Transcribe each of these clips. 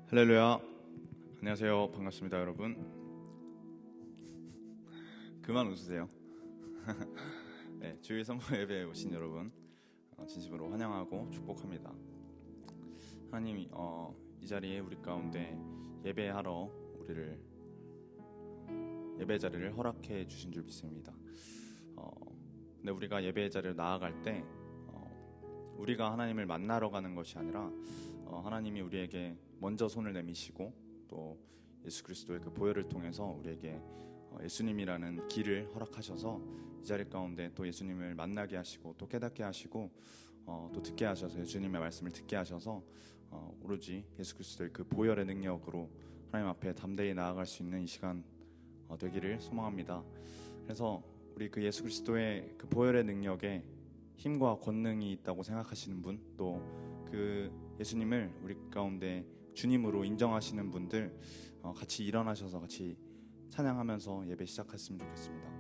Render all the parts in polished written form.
할렐루야. 안녕하세요. 반갑습니다, 여러분. 그만 웃으세요. 네, 주일 선포 예배에 오신 여러분 진심으로 환영하고 축복합니다. 하나님이 이 자리에 우리 가운데 예배하러 우리를 예배 자리를 허락해 주신 줄 믿습니다. 근데 우리가 예배 자리로 나아갈 때 우리가 하나님을 만나러 가는 것이 아니라 하나님이 우리에게 먼저 손을 내미시고 또 예수 그리스도의 그 보혈을 통해서 우리에게 예수님이라는 길을 허락하셔서 이 자리 가운데 또 예수님을 만나게 하시고 또 깨닫게 하시고 또 듣게 하셔서 예수님의 말씀을 듣게 하셔서 오로지 예수 그리스도의 그 보혈의 능력으로 하나님 앞에 담대히 나아갈 수 있는 이 시간 되기를 소망합니다. 그래서 우리 그 예수 그리스도의 그 보혈의 능력에 힘과 권능이 있다고 생각하시는 분, 또 그 예수님을 우리 가운데 주님으로 인정하시는 분들 같이 일어나셔서 같이 찬양하면서 예배 시작했으면 좋겠습니다.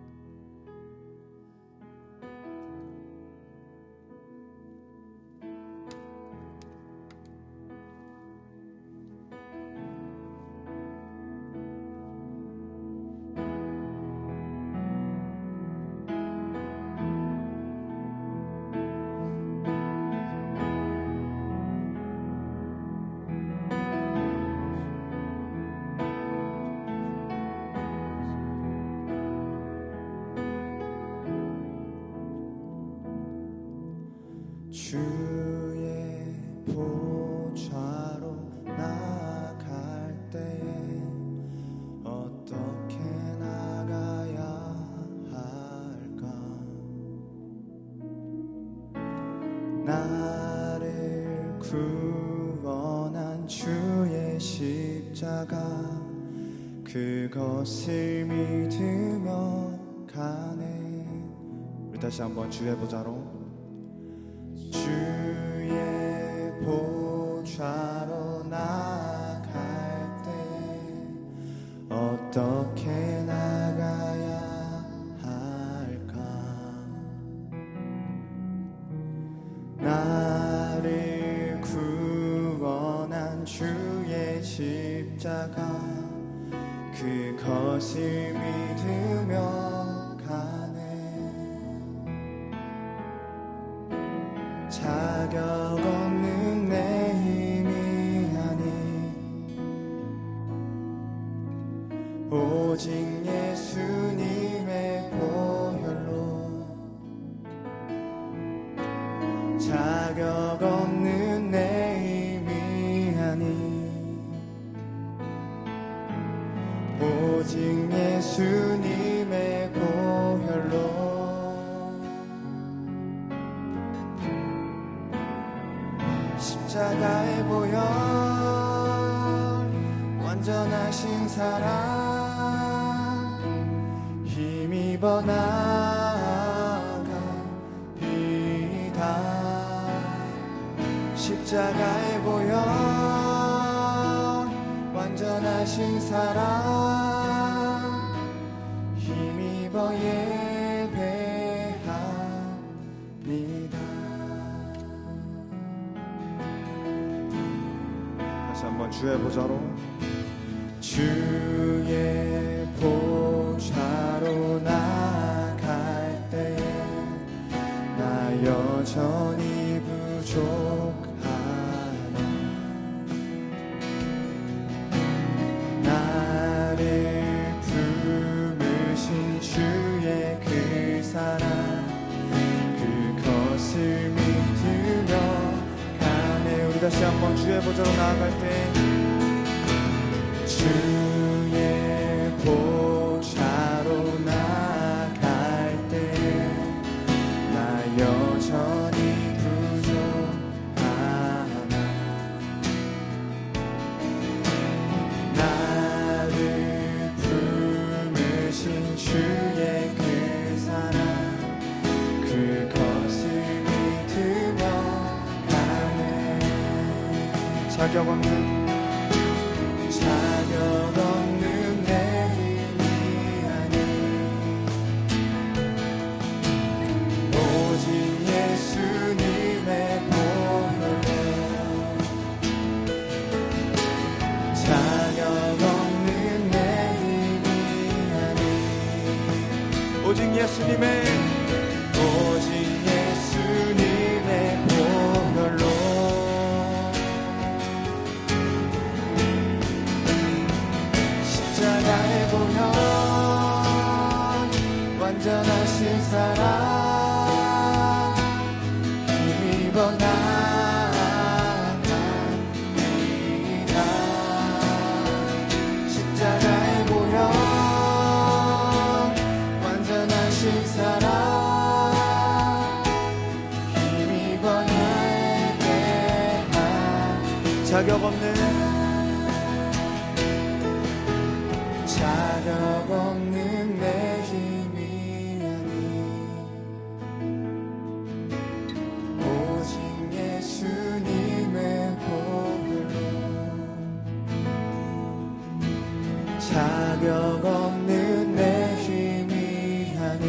주의 보좌로 나아갈 때에 어떻게 나가야 할까? 나를 구원한 주의 십자가 그것을 믿으며 가네. 우리 다시 한번 주의 보좌로 주의 보좌로 나아갈 때 어떻게 나가야 할까? 나를 구원한 주의 십자가 그것을 믿으며 가네. 자격 없는 내 힘이 아니 오직 예수님의 보혈로 자격 없는 내 힘이 아니 오직 예수님의 보혈로 십자가의 보혈 완전하신 사랑 힘입어 나아갑니다. 십자가의 보혈 완전하신 사랑 힘입어 예배합니다. 한번 주의 보좌로 주의 보좌로 나아갈 때 나 여전히 부족하네. 나를 품으신 주의 그 사랑 그것을 믿으며 가네. 우리 다시 한번 주의 보좌로 나아갈 때 주의 보좌로 나아갈 때 나 여전히 부족하나. 나를 품으신 주의 그 사랑 그것을 믿으며 가네. 자격 없는 내 힘이 아니 오직 예수님의 보혈로 예수님의 보혈로 십자가의 보혈 완전하신 사랑 힘입어 나아갑니다. 십자가의 보혈 완전하신 사랑 힘입어 나에게 자격 없는 내 힘이 아니 오직 예수님의 보혈로 자격 없는 내 힘이 아니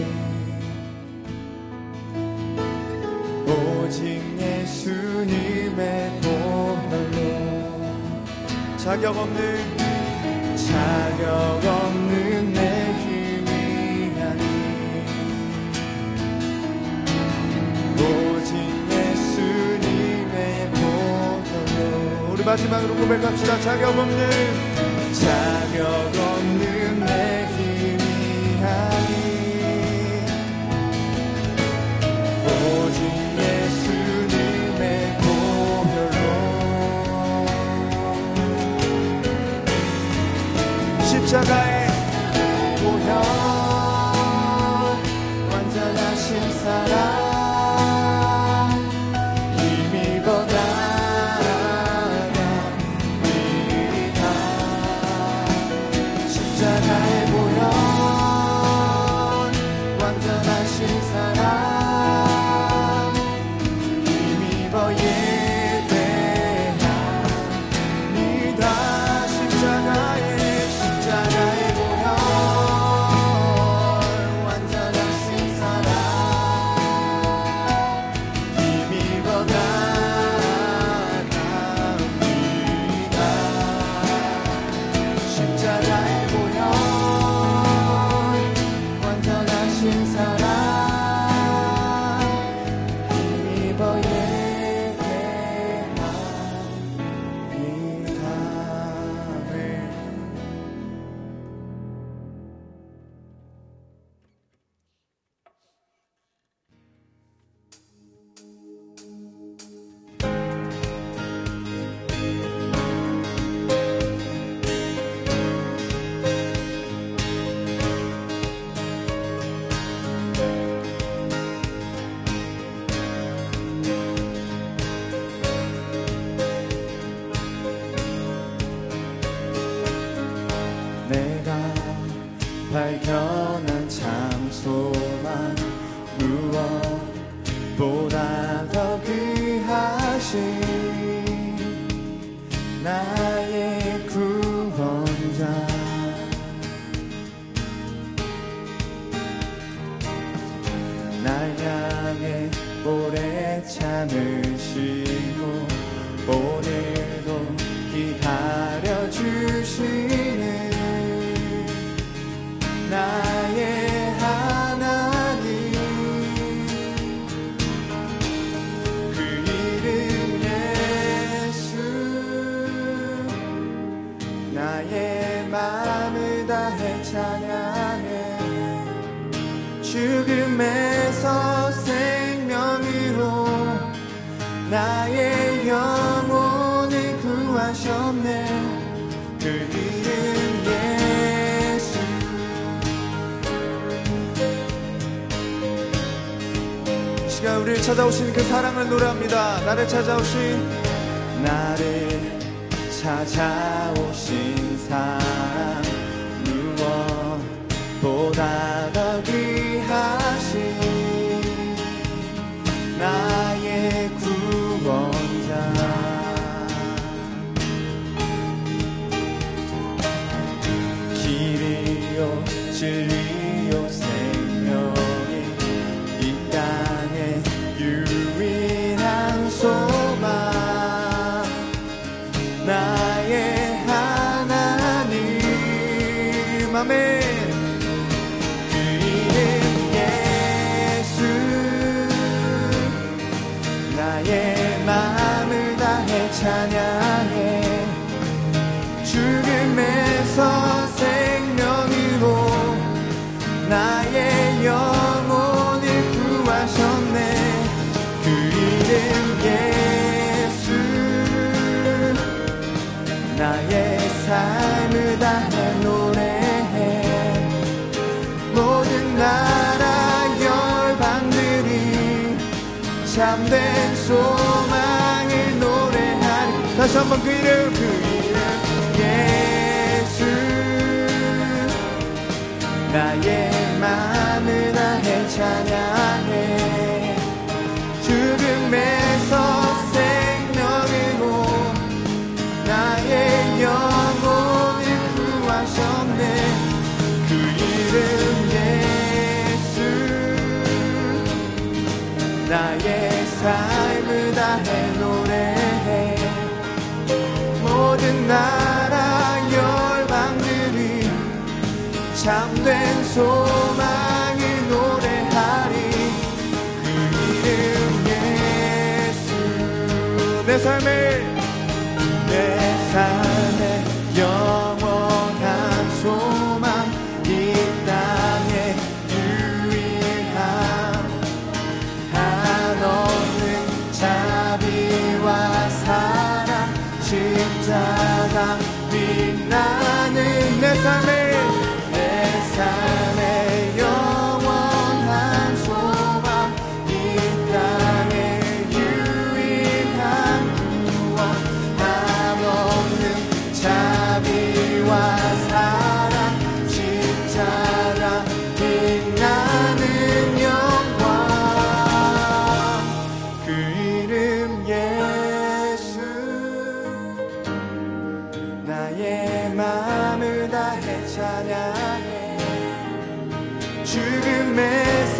오직 예수님의 보혈로 자격 없는 내 힘이 아니 오직 예수님의 보혈로 우리 마지막으로 고백합시다. 자격 없는 내 힘이 아니 오직 예수님의 보혈로 십자가의 보혈 완전하신 사랑 힘입어 나아갑니다. 십자가의 보혈 완전하신 사랑 힘입어 예배합니다. 십자가의 보혈 완전하신 사랑 힘입어 나아갑니다. 십자가의 보혈 완전하신 사랑 힘입어 내가 발견한 참 소망 무엇보다 더 귀하신 나의 구원자 날 향해 오래 참으시고 오늘도 기다려 주시는 나의 하나님 그 이름 예수 나의 마음을 다해 찬양해 죽음에서 생명으로 나의 영혼을 구하셨네 그 이름 예수 시간 우리를 찾아오신 그 사랑을 노래합니다. 나를 찾아오신 사랑 무엇보다 더 귀하신 나의 구원자 길이요 진리요 생명이 이 땅에 유일한 소망 나의 하나님 아멘 그 이름 나의 삶을 다해 노래해 모든 나라 열방들이 참된 소망을 노래하리. 다시 한번 그 이름 예수 나의 마음을 다해 찬양해 죽음에서 생명으로 나의 영혼을 구하셨네. 그 이름 예수 나의 삶을 다해 노래해 모든 나라 열방들이 참된 소망을 노래하리. 그 이름 예수 내 삶의 영원한 소망 이 땅에 유일한 한없는 자비와 사랑 십자가 빛나는 내 삶의 영원한 소망 이 땅에 유일한 구원 한없는 자비와 사랑 십자가 빛나는 영광 그 이름 예수 나의 마음을 다해 찬양해 죽음에서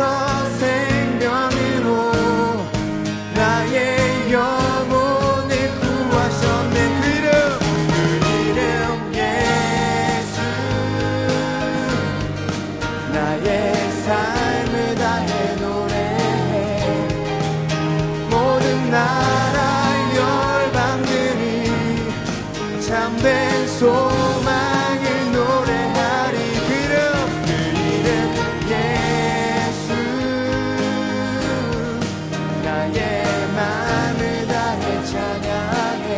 생명으로 나의 영혼을 구하셨네. 그 이름 예수 나의 삶을 다해 노래해 모든 나라 열방들이 참된 소망을 노래하리. 그 이름 예수 나의 마음을 다해 찬양해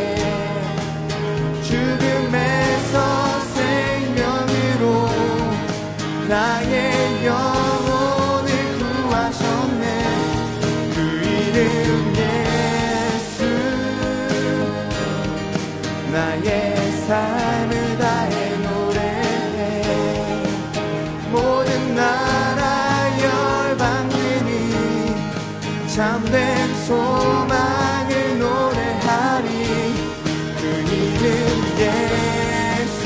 죽음에서 생명으로 나의 영혼을 구하셨네. 그 이름 예수 나의 삶을 다해 노래해 모든 나라 열방들이 참된 소망을 노래하리. 그 이름 예수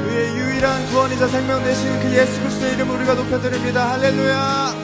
우리의 유일한 구원이자 생명 되신 그 예수 그리스도의 이름 우리가 높여드립니다. 할렐루야.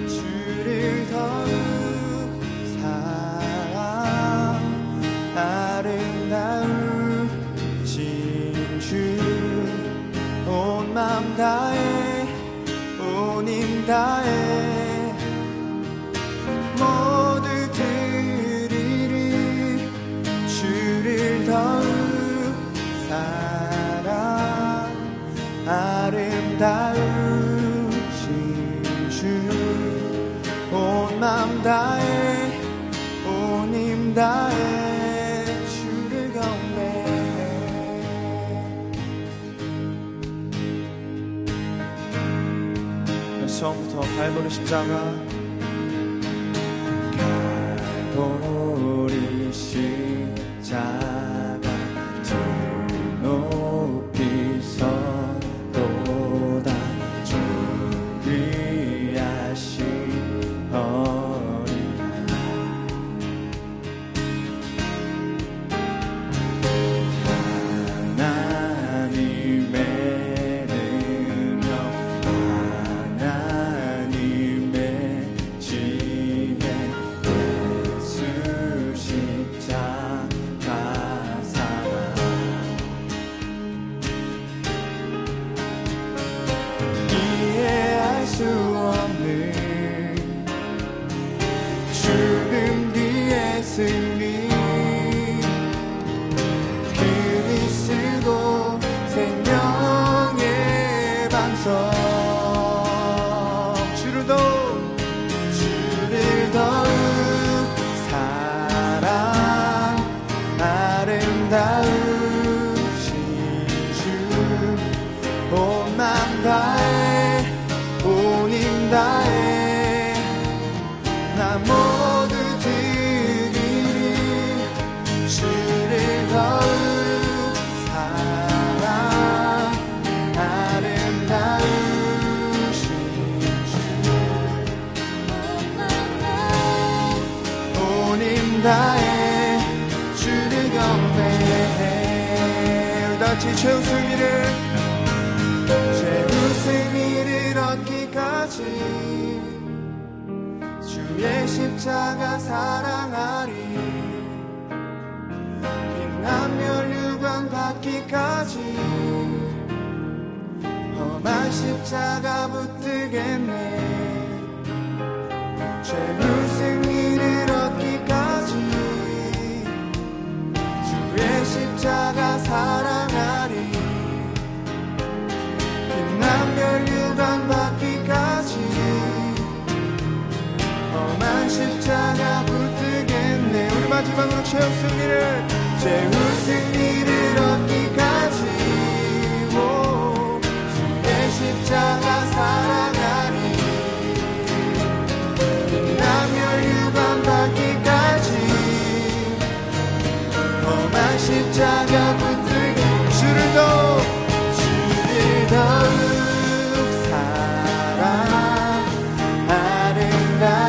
주를 더욱 마음 다해 주를 경배해. 처음부터 갈보리 십자가 갈보리 십자가 드높이 서도다 준비하신 어린 하나님의 능력 하나님의 지혜 예수 십자가 사랑 이해할 수 없는 죽음 뒤의 승리 그리스도 생명의 반석 주를 더욱 사랑 아름다우신 주 온 마음 다해 온 힘 다해 나 모두 드리리 주를 더욱 사랑 아름다우신 주 온 힘 다해 주를 경배해. 우리 다같이 최후 승리를 얻기까지 주의 십자가 사랑하리. 빛난 멸류관 받기까지 험한 십자가 붙들겠네. 최후 승리를 얻기까지 주의 십자가 사랑하리. 빛난 멸류관 받기까지 험한 십자가 붙들겠네. 우리 마지막으로 최후 승리를 얻기까지 주의 십자가 사랑하리. 빛난 멸류관 받기까지 험한 십자가 붙들겠네. 주를 더욱 사랑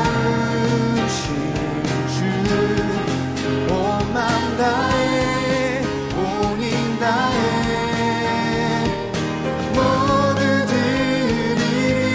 아름다우신 주 온 마음 다해 온 힘 다해 모두 드리리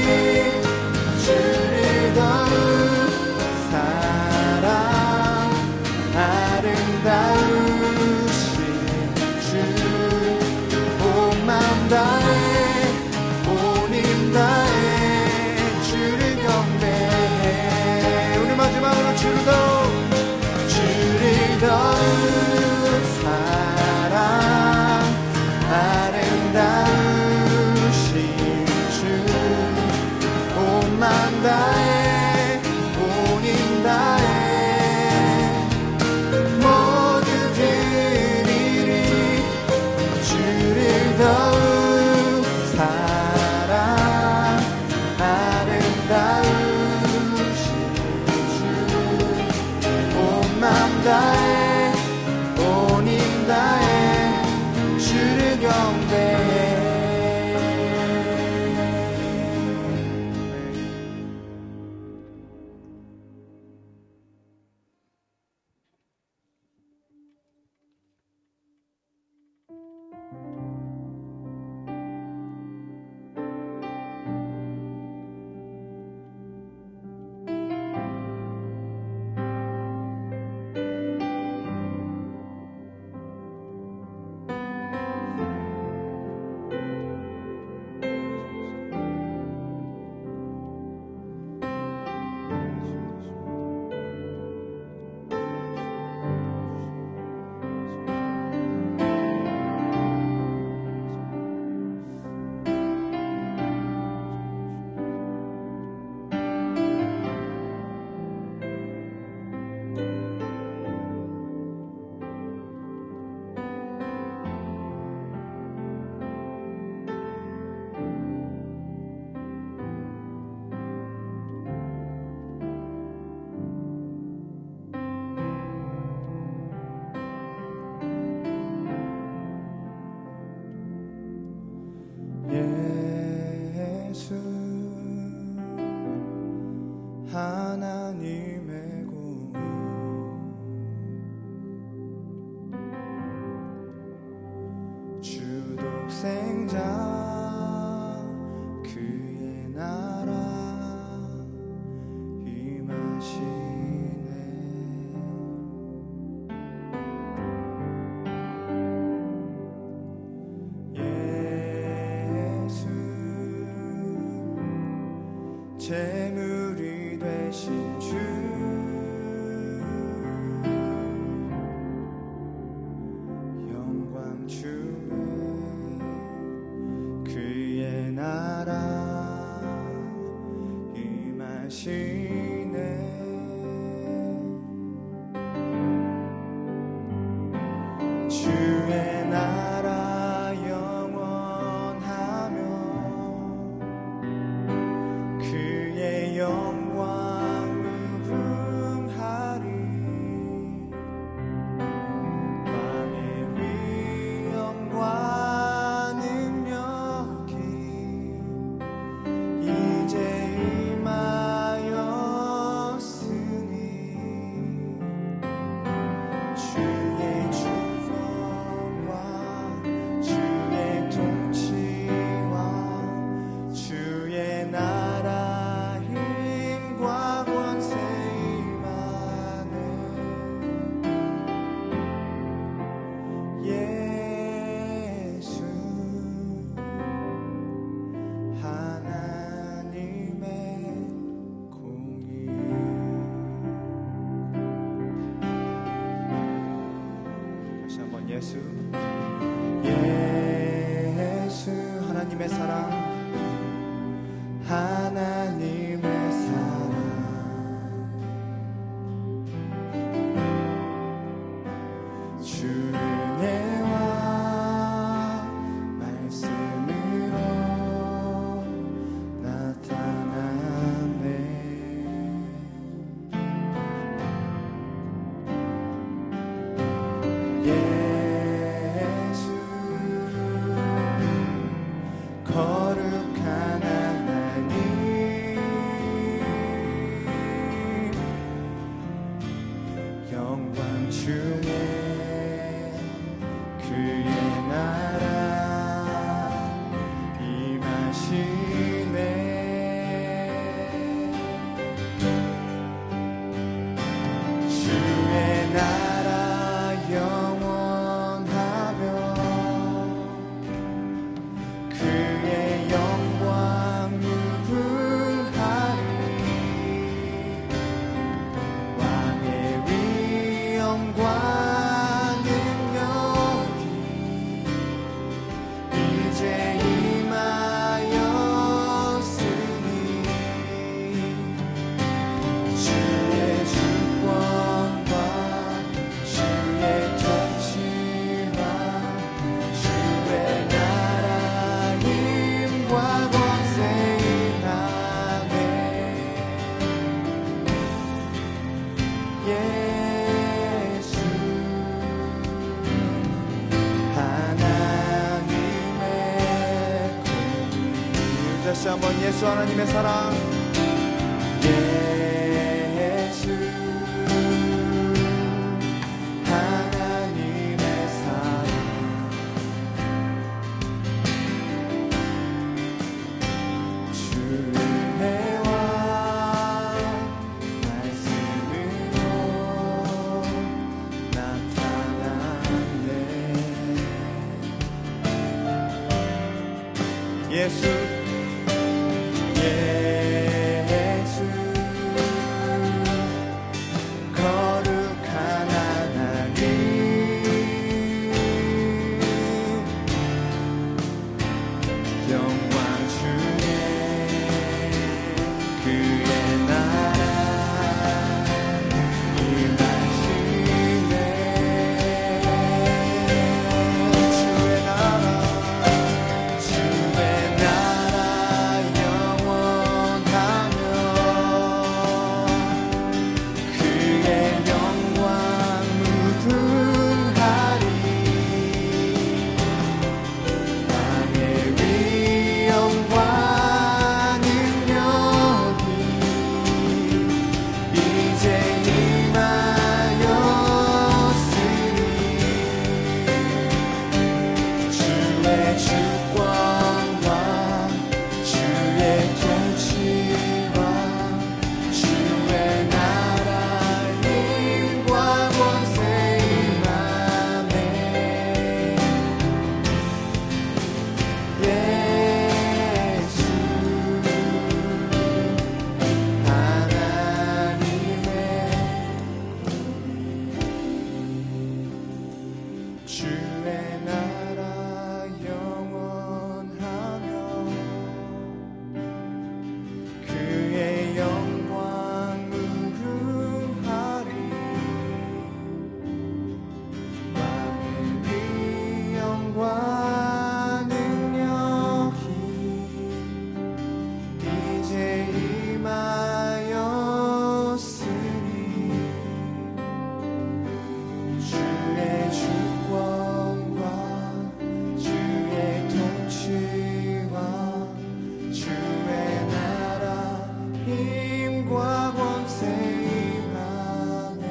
그의 나라 임하시네. 예수 재물이 되신 주 영광 주네. 그의 나라 임하시네. 주의 나라 영원하며 그의 영광 무궁하리. 왕의 위엄과 능력이 이제 임하였으니 주의 주권과 주의 통치와 주의 나라 힘과 권세 임하네. 예수 하나님의 공의. 다시 한번 예수 하나님의 사랑, 하나님의 사랑. 주 은혜와 말씀으로 나타나네. 예수 거룩한 하나님 영광 중에 그의 나라 임하시네. 주의 나라 영원하며 그의 영광 무궁하리. 왕의 위엄과 능력이 이제 임하였으니 주의 주권과 주의 통치와 주의 나라 힘과 권세 임하네. 예수 하나님의 공의. 다시 한번 예수 하나님의 사랑. 예수 하나님의 사랑. 주 은혜와 말씀으로 나타나네. 예수 거룩한 하나님 영광 중에 그의 나라 임하시네. 주의 나라 주의 나라 영원하며 그의 영광 무궁하리. 만민의 영광 능력이 이제 임하였으니 주의 주권과 주의 통치와 주의 나라 힘과 권세 임하네.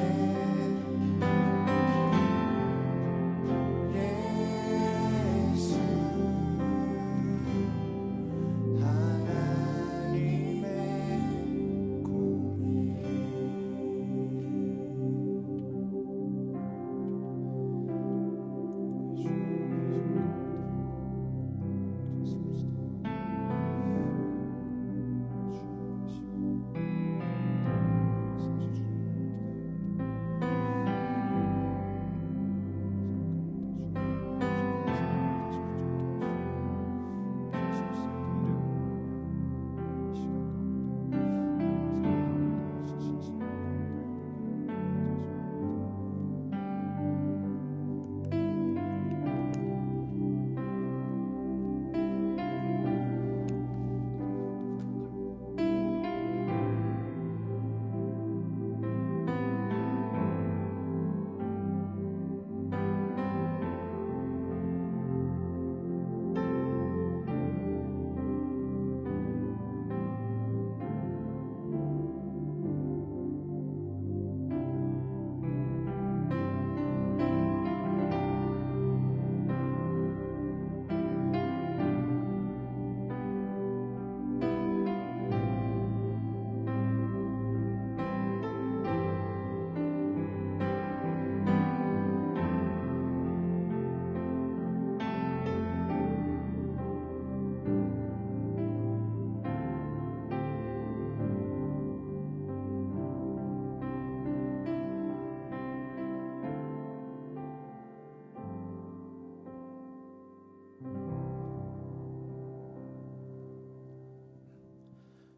예수 하나님의 공의.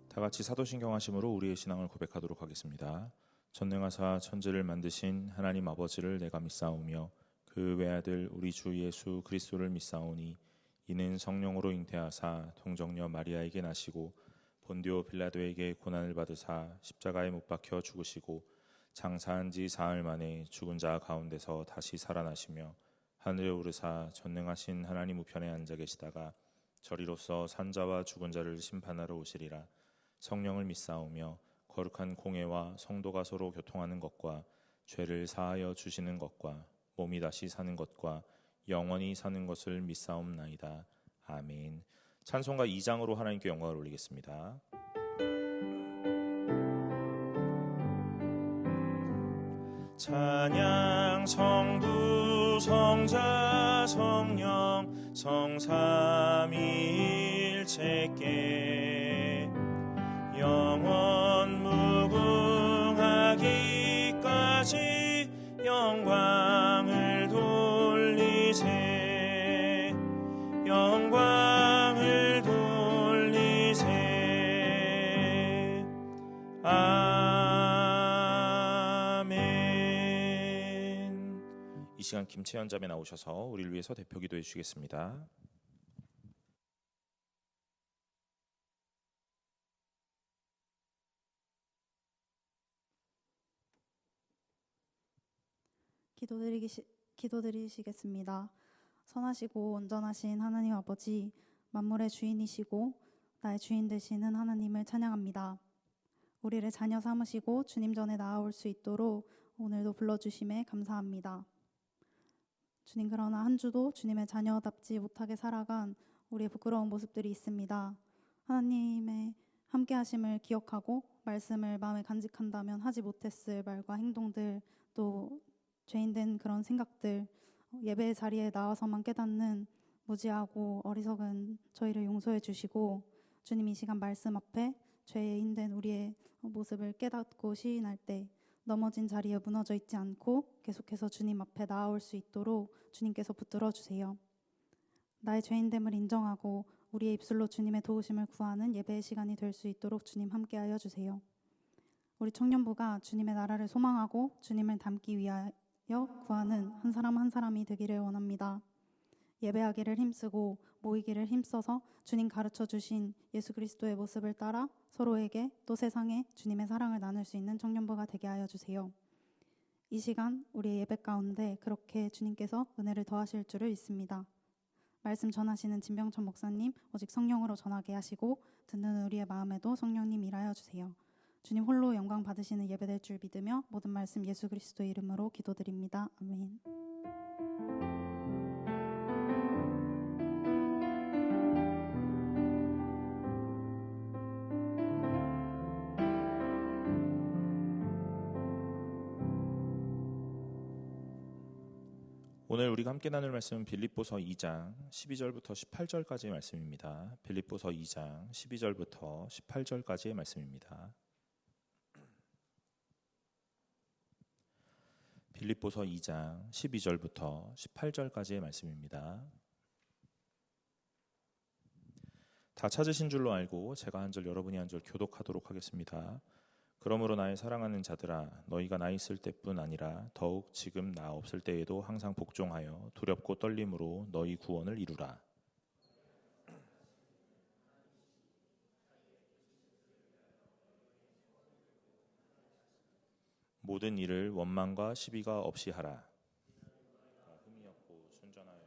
다 같이 사도신경 하심으로 우리의 신앙을 고백하도록 하겠습니다. 전능하사 천지를 만드신 하나님 아버지를 내가 믿사오며 그 외아들 우리 주 예수 그리스도를 믿사오니 이는 성령으로 잉태하사 동정녀 마리아에게 나시고 본디오 빌라도에게 고난을 받으사 십자가에 못 박혀 죽으시고 장사한 지 사흘 만에 죽은 자 가운데서 다시 살아나시며 하늘에 오르사 전능하신 하나님 우편에 앉아 계시다가 저리로서 산자와 죽은 자를 심판하러 오시리라. 성령을 믿사오며 거룩한 공회와 성도가 서로 교통하는 것과 죄를 사하여 주시는 것과 몸이 다시 사는 것과 영원히 사는 것을 믿사옵나이다. 아멘. 찬송가 2장으로 하나님께 영광을 올리겠습니다. 찬양 성부 성자 성령 성삼위일체께 영원 무궁하기까지 영광을 돌리세 영광을 돌리세 아멘. 이 시간 김채연 자매 나오셔서 우리를 위해서 대표 기도해 주시겠습니다. 기도드리시겠습니다. 선하시고 온전하신 하나님 아버지, 만물의 주인이시고 나의 주인 되시는 하나님을 찬양합니다. 우리를 자녀 삼으시고 주님 전에 나아올 수 있도록 오늘도 불러주심에 감사합니다. 주님, 그러나 한 주도 주님의 자녀답지 못하게 살아간 우리의 부끄러운 모습들이 있습니다. 하나님의 함께 하심을 기억하고 말씀을 마음에 간직한다면 하지 못했을 말과 행동들, 또 죄인된 그런 생각들, 예배의 자리에 나와서만 깨닫는 무지하고 어리석은 저희를 용서해 주시고, 주님 이 시간 말씀 앞에 죄인된 우리의 모습을 깨닫고 시인할 때 넘어진 자리에 무너져 있지 않고 계속해서 주님 앞에 나아올 수 있도록 주님께서 붙들어 주세요. 나의 죄인됨을 인정하고 우리의 입술로 주님의 도우심을 구하는 예배의 시간이 될 수 있도록 주님 함께하여 주세요. 우리 청년부가 주님의 나라를 소망하고 주님을 닮기 위하여 구하는 한 사람 한 사람이 되기를 원합니다. 예배하기를 힘쓰고 모이기를 힘써서 주님 가르쳐 주신 예수 그리스도의 모습을 따라 서로에게 또 세상에 주님의 사랑을 나눌 수 있는 청년부가 되게 하여 주세요. 이 시간 우리의 예배 가운데 그렇게 주님께서 은혜를 더하실 줄을 믿습니다. 말씀 전하시는 진병천 목사님 오직 성령으로 전하게 하시고 듣는 우리의 마음에도 성령님 일하여 주세요. 주님 홀로 영광 받으시는 예배될 줄 믿으며 모든 말씀 예수 그리스도의 이름으로 기도드립니다. 아멘. 오늘 우리가 함께 나눌 말씀은 빌립보서 2장 12절부터 18절까지의 말씀입니다. 빌립보서 2장 12절부터 18절까지의 말씀입니다. 빌립보서 2장 12절부터 18절까지의 말씀입니다. 다 찾으신 줄로 알고 제가 한 절 여러분이 한 절 교독하도록 하겠습니다. 그러므로 나의 사랑하는 자들아 너희가 나 있을 때뿐 아니라 더욱 지금 나 없을 때에도 항상 복종하여 두렵고 떨림으로 너희 구원을 이루라. 모든 일을 원망과 시비가 없이 하라. 흠이 없고 순전하여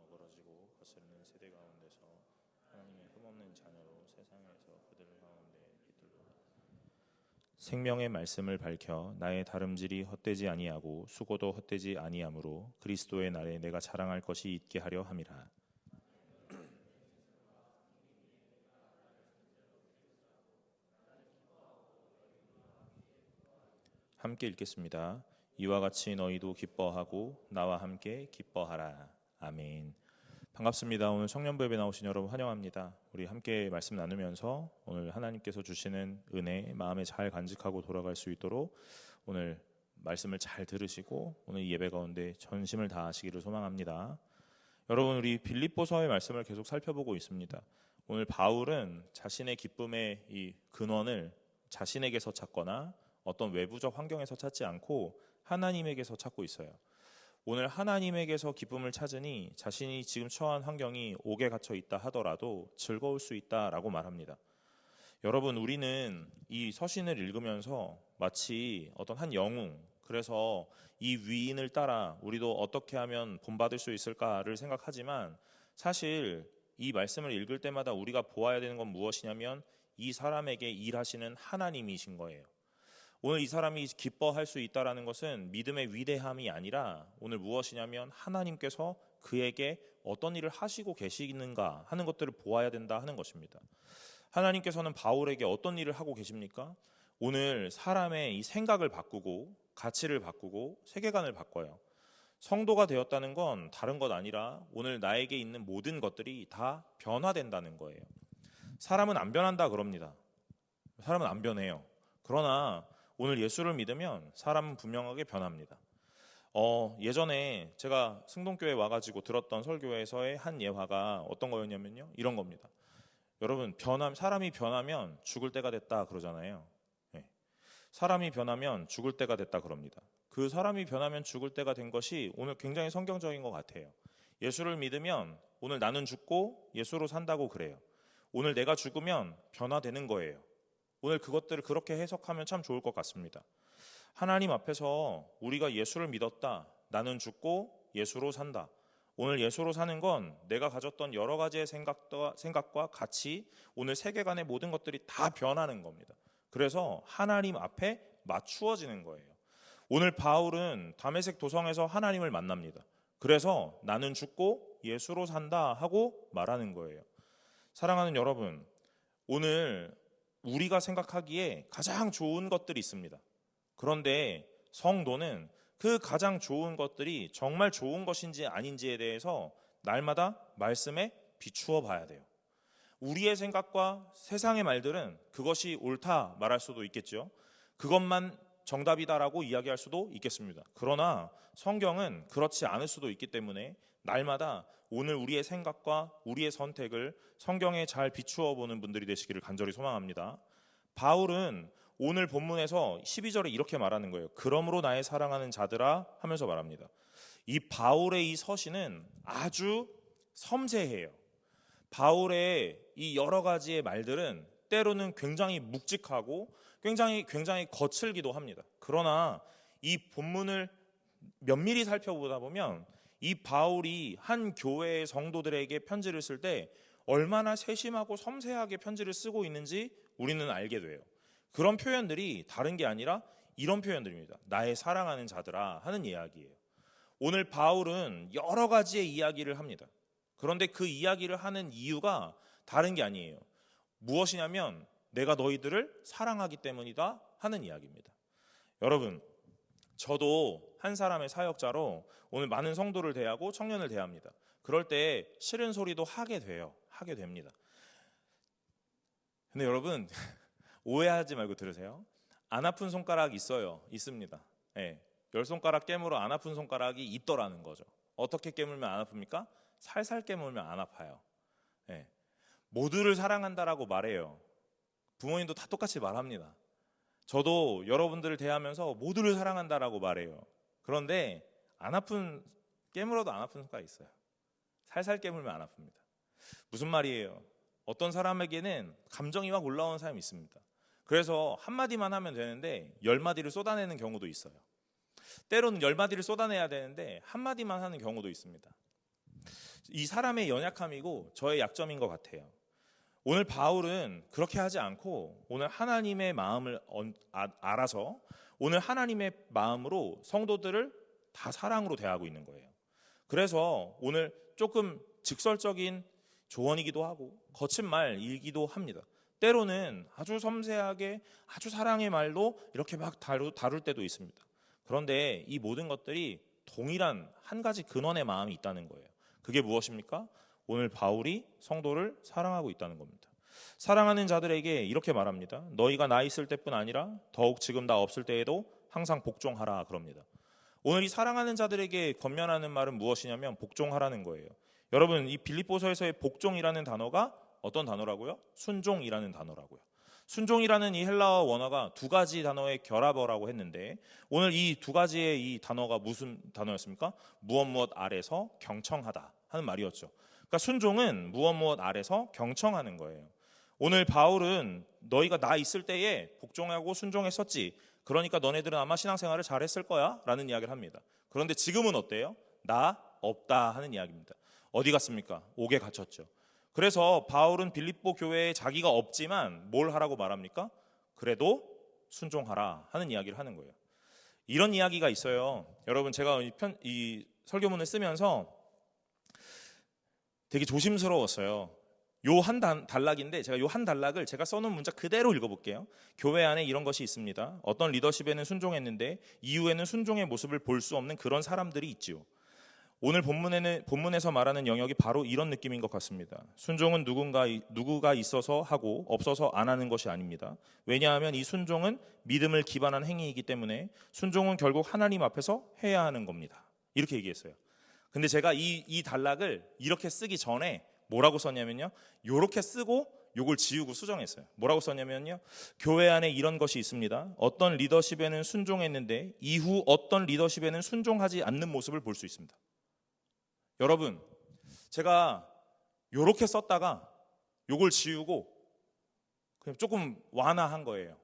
어그러지고 거스르는 세대 가운데서 하나님의 흠없는 자녀로 세상에서 그들 가운데 깃들도다. 생명의 말씀을 밝혀 나의 다름질이 헛되지 아니하고 수고도 헛되지 아니하므로 그리스도의 날에 내가 자랑할 것이 있게 하려 함이라. 함께 읽겠습니다. 이와 같이 너희도 기뻐하고 나와 함께 기뻐하라. 아멘. 반갑습니다. 오늘 청년부 예배 나오신 여러분 환영합니다. 우리 함께 말씀 나누면서 오늘 하나님께서 주시는 은혜 마음에 잘 간직하고 돌아갈 수 있도록 오늘 말씀을 잘 들으시고 오늘 예배 가운데 전심을 다하시기를 소망합니다. 여러분 우리 빌립보서의 말씀을 계속 살펴보고 있습니다. 오늘 바울은 자신의 기쁨의 이 근원을 자신에게서 찾거나 어떤 외부적 환경에서 찾지 않고 하나님에게서 찾고 있어요. 오늘 하나님에게서 기쁨을 찾으니 자신이 지금 처한 환경이 옥에 갇혀 있다 하더라도 즐거울 수 있다라고 말합니다. 여러분 우리는 이 서신을 읽으면서 마치 어떤 한 영웅, 그래서 이 위인을 따라 우리도 어떻게 하면 본받을 수 있을까를 생각하지만 사실 이 말씀을 읽을 때마다 우리가 보아야 되는 건 무엇이냐면 이 사람에게 일하시는 하나님이신 거예요. 오늘 이 사람이 기뻐할 수 있다는 것은 믿음의 위대함이 아니라 오늘 무엇이냐면 하나님께서 그에게 어떤 일을 하시고 계시는가 하는 것들을 보아야 된다 하는 것입니다. 하나님께서는 바울에게 어떤 일을 하고 계십니까? 오늘 사람의 이 생각을 바꾸고 가치를 바꾸고 세계관을 바꿔요. 성도가 되었다는 건 다른 것 아니라 오늘 나에게 있는 모든 것들이 다 변화된다는 거예요. 사람은 안 변한다 그럽니다. 사람은 안 변해요. 그러나 오늘 예수를 믿으면 사람은 분명하게 변합니다. 예전에 제가 승동교회 와가지고 들었던 설교에서의 한 예화가 어떤 거였냐면요, 이런 겁니다. 여러분 사람이 변하면 죽을 때가 됐다 그러잖아요. 네. 사람이 변하면 죽을 때가 됐다 그럽니다. 그 사람이 변하면 죽을 때가 된 것이 오늘 굉장히 성경적인 것 같아요. 예수를 믿으면 오늘 나는 죽고 예수로 산다고 그래요. 오늘 내가 죽으면 변화되는 거예요. 오늘 그것들을 그렇게 해석하면 참 좋을 것 같습니다. 하나님 앞에서 우리가 예수를 믿었다. 나는 죽고 예수로 산다. 오늘 예수로 사는 건 내가 가졌던 여러 가지의 생각과 가치, 오늘 세계관의 모든 것들이 다 변하는 겁니다. 그래서 하나님 앞에 맞추어지는 거예요. 오늘 바울은 다메섹 도성에서 하나님을 만납니다. 그래서 나는 죽고 예수로 산다 하고 말하는 거예요. 사랑하는 여러분, 오늘 우리가 생각하기에 가장 좋은 것들이 있습니다. 그런데 성도는 그 가장 좋은 것들이 정말 좋은 것인지 아닌지에 대해서 날마다 말씀에 비추어 봐야 돼요. 우리의 생각과 세상의 말들은 그것이 옳다 말할 수도 있겠죠. 그것만 정답이다라고 이야기할 수도 있겠습니다. 그러나 성경은 그렇지 않을 수도 있기 때문에 날마다 오늘 우리의 생각과 우리의 선택을 성경에 잘 비추어 보는 분들이 되시기를 간절히 소망합니다. 바울은 오늘 본문에서 12절에 이렇게 말하는 거예요. 그러므로 나의 사랑하는 자들아 하면서 말합니다. 이 바울의 이 서신은 아주 섬세해요. 바울의 이 여러 가지의 말들은 때로는 굉장히 묵직하고 굉장히 거칠기도 합니다. 그러나 이 본문을 면밀히 살펴보다 보면 이 바울이 한 교회의 성도들에게 편지를 쓸 때 얼마나 세심하고 섬세하게 편지를 쓰고 있는지 우리는 알게 돼요. 그런 표현들이 다른 게 아니라 이런 표현들입니다. 나의 사랑하는 자들아 하는 이야기예요. 오늘 바울은 여러 가지의 이야기를 합니다. 그런데 그 이야기를 하는 이유가 다른 게 아니에요. 무엇이냐면 내가 너희들을 사랑하기 때문이다 하는 이야기입니다. 여러분, 저도 한 사람의 사역자로 오늘 많은 성도를 대하고 청년을 대합니다. 그럴 때 싫은 소리도 하게 됩니다. 근데 여러분 오해하지 말고 들으세요. 안 아픈 손가락 있습니다. 네, 10손가락 깨물어 안 아픈 손가락이 있더라는 거죠. 어떻게 깨물면 안 아픕니까? 살살 깨물면 안 아파요. 네, 모두를 사랑한다라고 말해요. 부모님도 다 똑같이 말합니다. 저도 여러분들을 대하면서 모두를 사랑한다라고 말해요. 그런데 깨물어도 안 아픈 손가락이 있어요. 살살 깨물면 안 아픕니다. 무슨 말이에요? 어떤 사람에게는 감정이 막 올라오는 사람이 있습니다. 그래서 한마디만 하면 되는데 10마디를 쏟아내는 경우도 있어요. 때로는 10마디를 쏟아내야 되는데 한마디만 하는 경우도 있습니다. 이 사람의 연약함이고 저의 약점인 것 같아요. 오늘 바울은 그렇게 하지 않고 오늘 하나님의 마음을 알아서 오늘 하나님의 마음으로 성도들을 다 사랑으로 대하고 있는 거예요. 그래서 오늘 조금 직설적인 조언이기도 하고 거친 말이기도 합니다. 때로는 아주 섬세하게 아주 사랑의 말로 이렇게 막 다룰 때도 있습니다. 그런데 이 모든 것들이 동일한 한 가지 근원의 마음이 있다는 거예요. 그게 무엇입니까? 오늘 바울이 성도를 사랑하고 있다는 겁니다. 사랑하는 자들에게 이렇게 말합니다. 너희가 나 있을 때뿐 아니라 더욱 지금 나 없을 때에도 항상 복종하라 그럽니다. 오늘 이 사랑하는 자들에게 권면하는 말은 무엇이냐면 복종하라는 거예요. 여러분, 이 빌립보서에서의 복종이라는 단어가 어떤 단어라고요? 순종이라는 단어라고요. 순종이라는 이 헬라어 원어가 두 가지 단어의 결합어라고 했는데 오늘 이 두 가지의 이 단어가 무슨 단어였습니까? 무엇 아래서 경청하다 하는 말이었죠. 그러니까 순종은 무엇 아래서 경청하는 거예요. 오늘 바울은 너희가 나 있을 때에 복종하고 순종했었지. 그러니까 너네들은 아마 신앙생활을 잘했을 거야 라는 이야기를 합니다. 그런데 지금은 어때요? 나 없다 하는 이야기입니다. 어디 갔습니까? 옥에 갇혔죠. 그래서 바울은 빌립보 교회에 자기가 없지만 뭘 하라고 말합니까? 그래도 순종하라 하는 이야기를 하는 거예요. 이런 이야기가 있어요. 여러분, 제가 이 설교문을 쓰면서 되게 조심스러웠어요. 요 한 단락인데 제가 요 한 단락을 제가 써놓은 문자 그대로 읽어볼게요. 교회 안에 이런 것이 있습니다. 어떤 리더십에는 순종했는데 이후에는 순종의 모습을 볼 수 없는 그런 사람들이 있지요. 오늘 본문에서 말하는 영역이 바로 이런 느낌인 것 같습니다. 순종은 누구가 있어서 하고 없어서 안 하는 것이 아닙니다. 왜냐하면 이 순종은 믿음을 기반한 행위이기 때문에 순종은 결국 하나님 앞에서 해야 하는 겁니다. 이렇게 얘기했어요. 근데 제가 이 단락을 이렇게 쓰기 전에 뭐라고 썼냐면요. 요렇게 쓰고 요걸 지우고 수정했어요. 뭐라고 썼냐면요. 교회 안에 이런 것이 있습니다. 어떤 리더십에는 순종했는데 이후 어떤 리더십에는 순종하지 않는 모습을 볼 수 있습니다. 여러분, 제가 요렇게 썼다가 요걸 지우고 그냥 조금 완화한 거예요.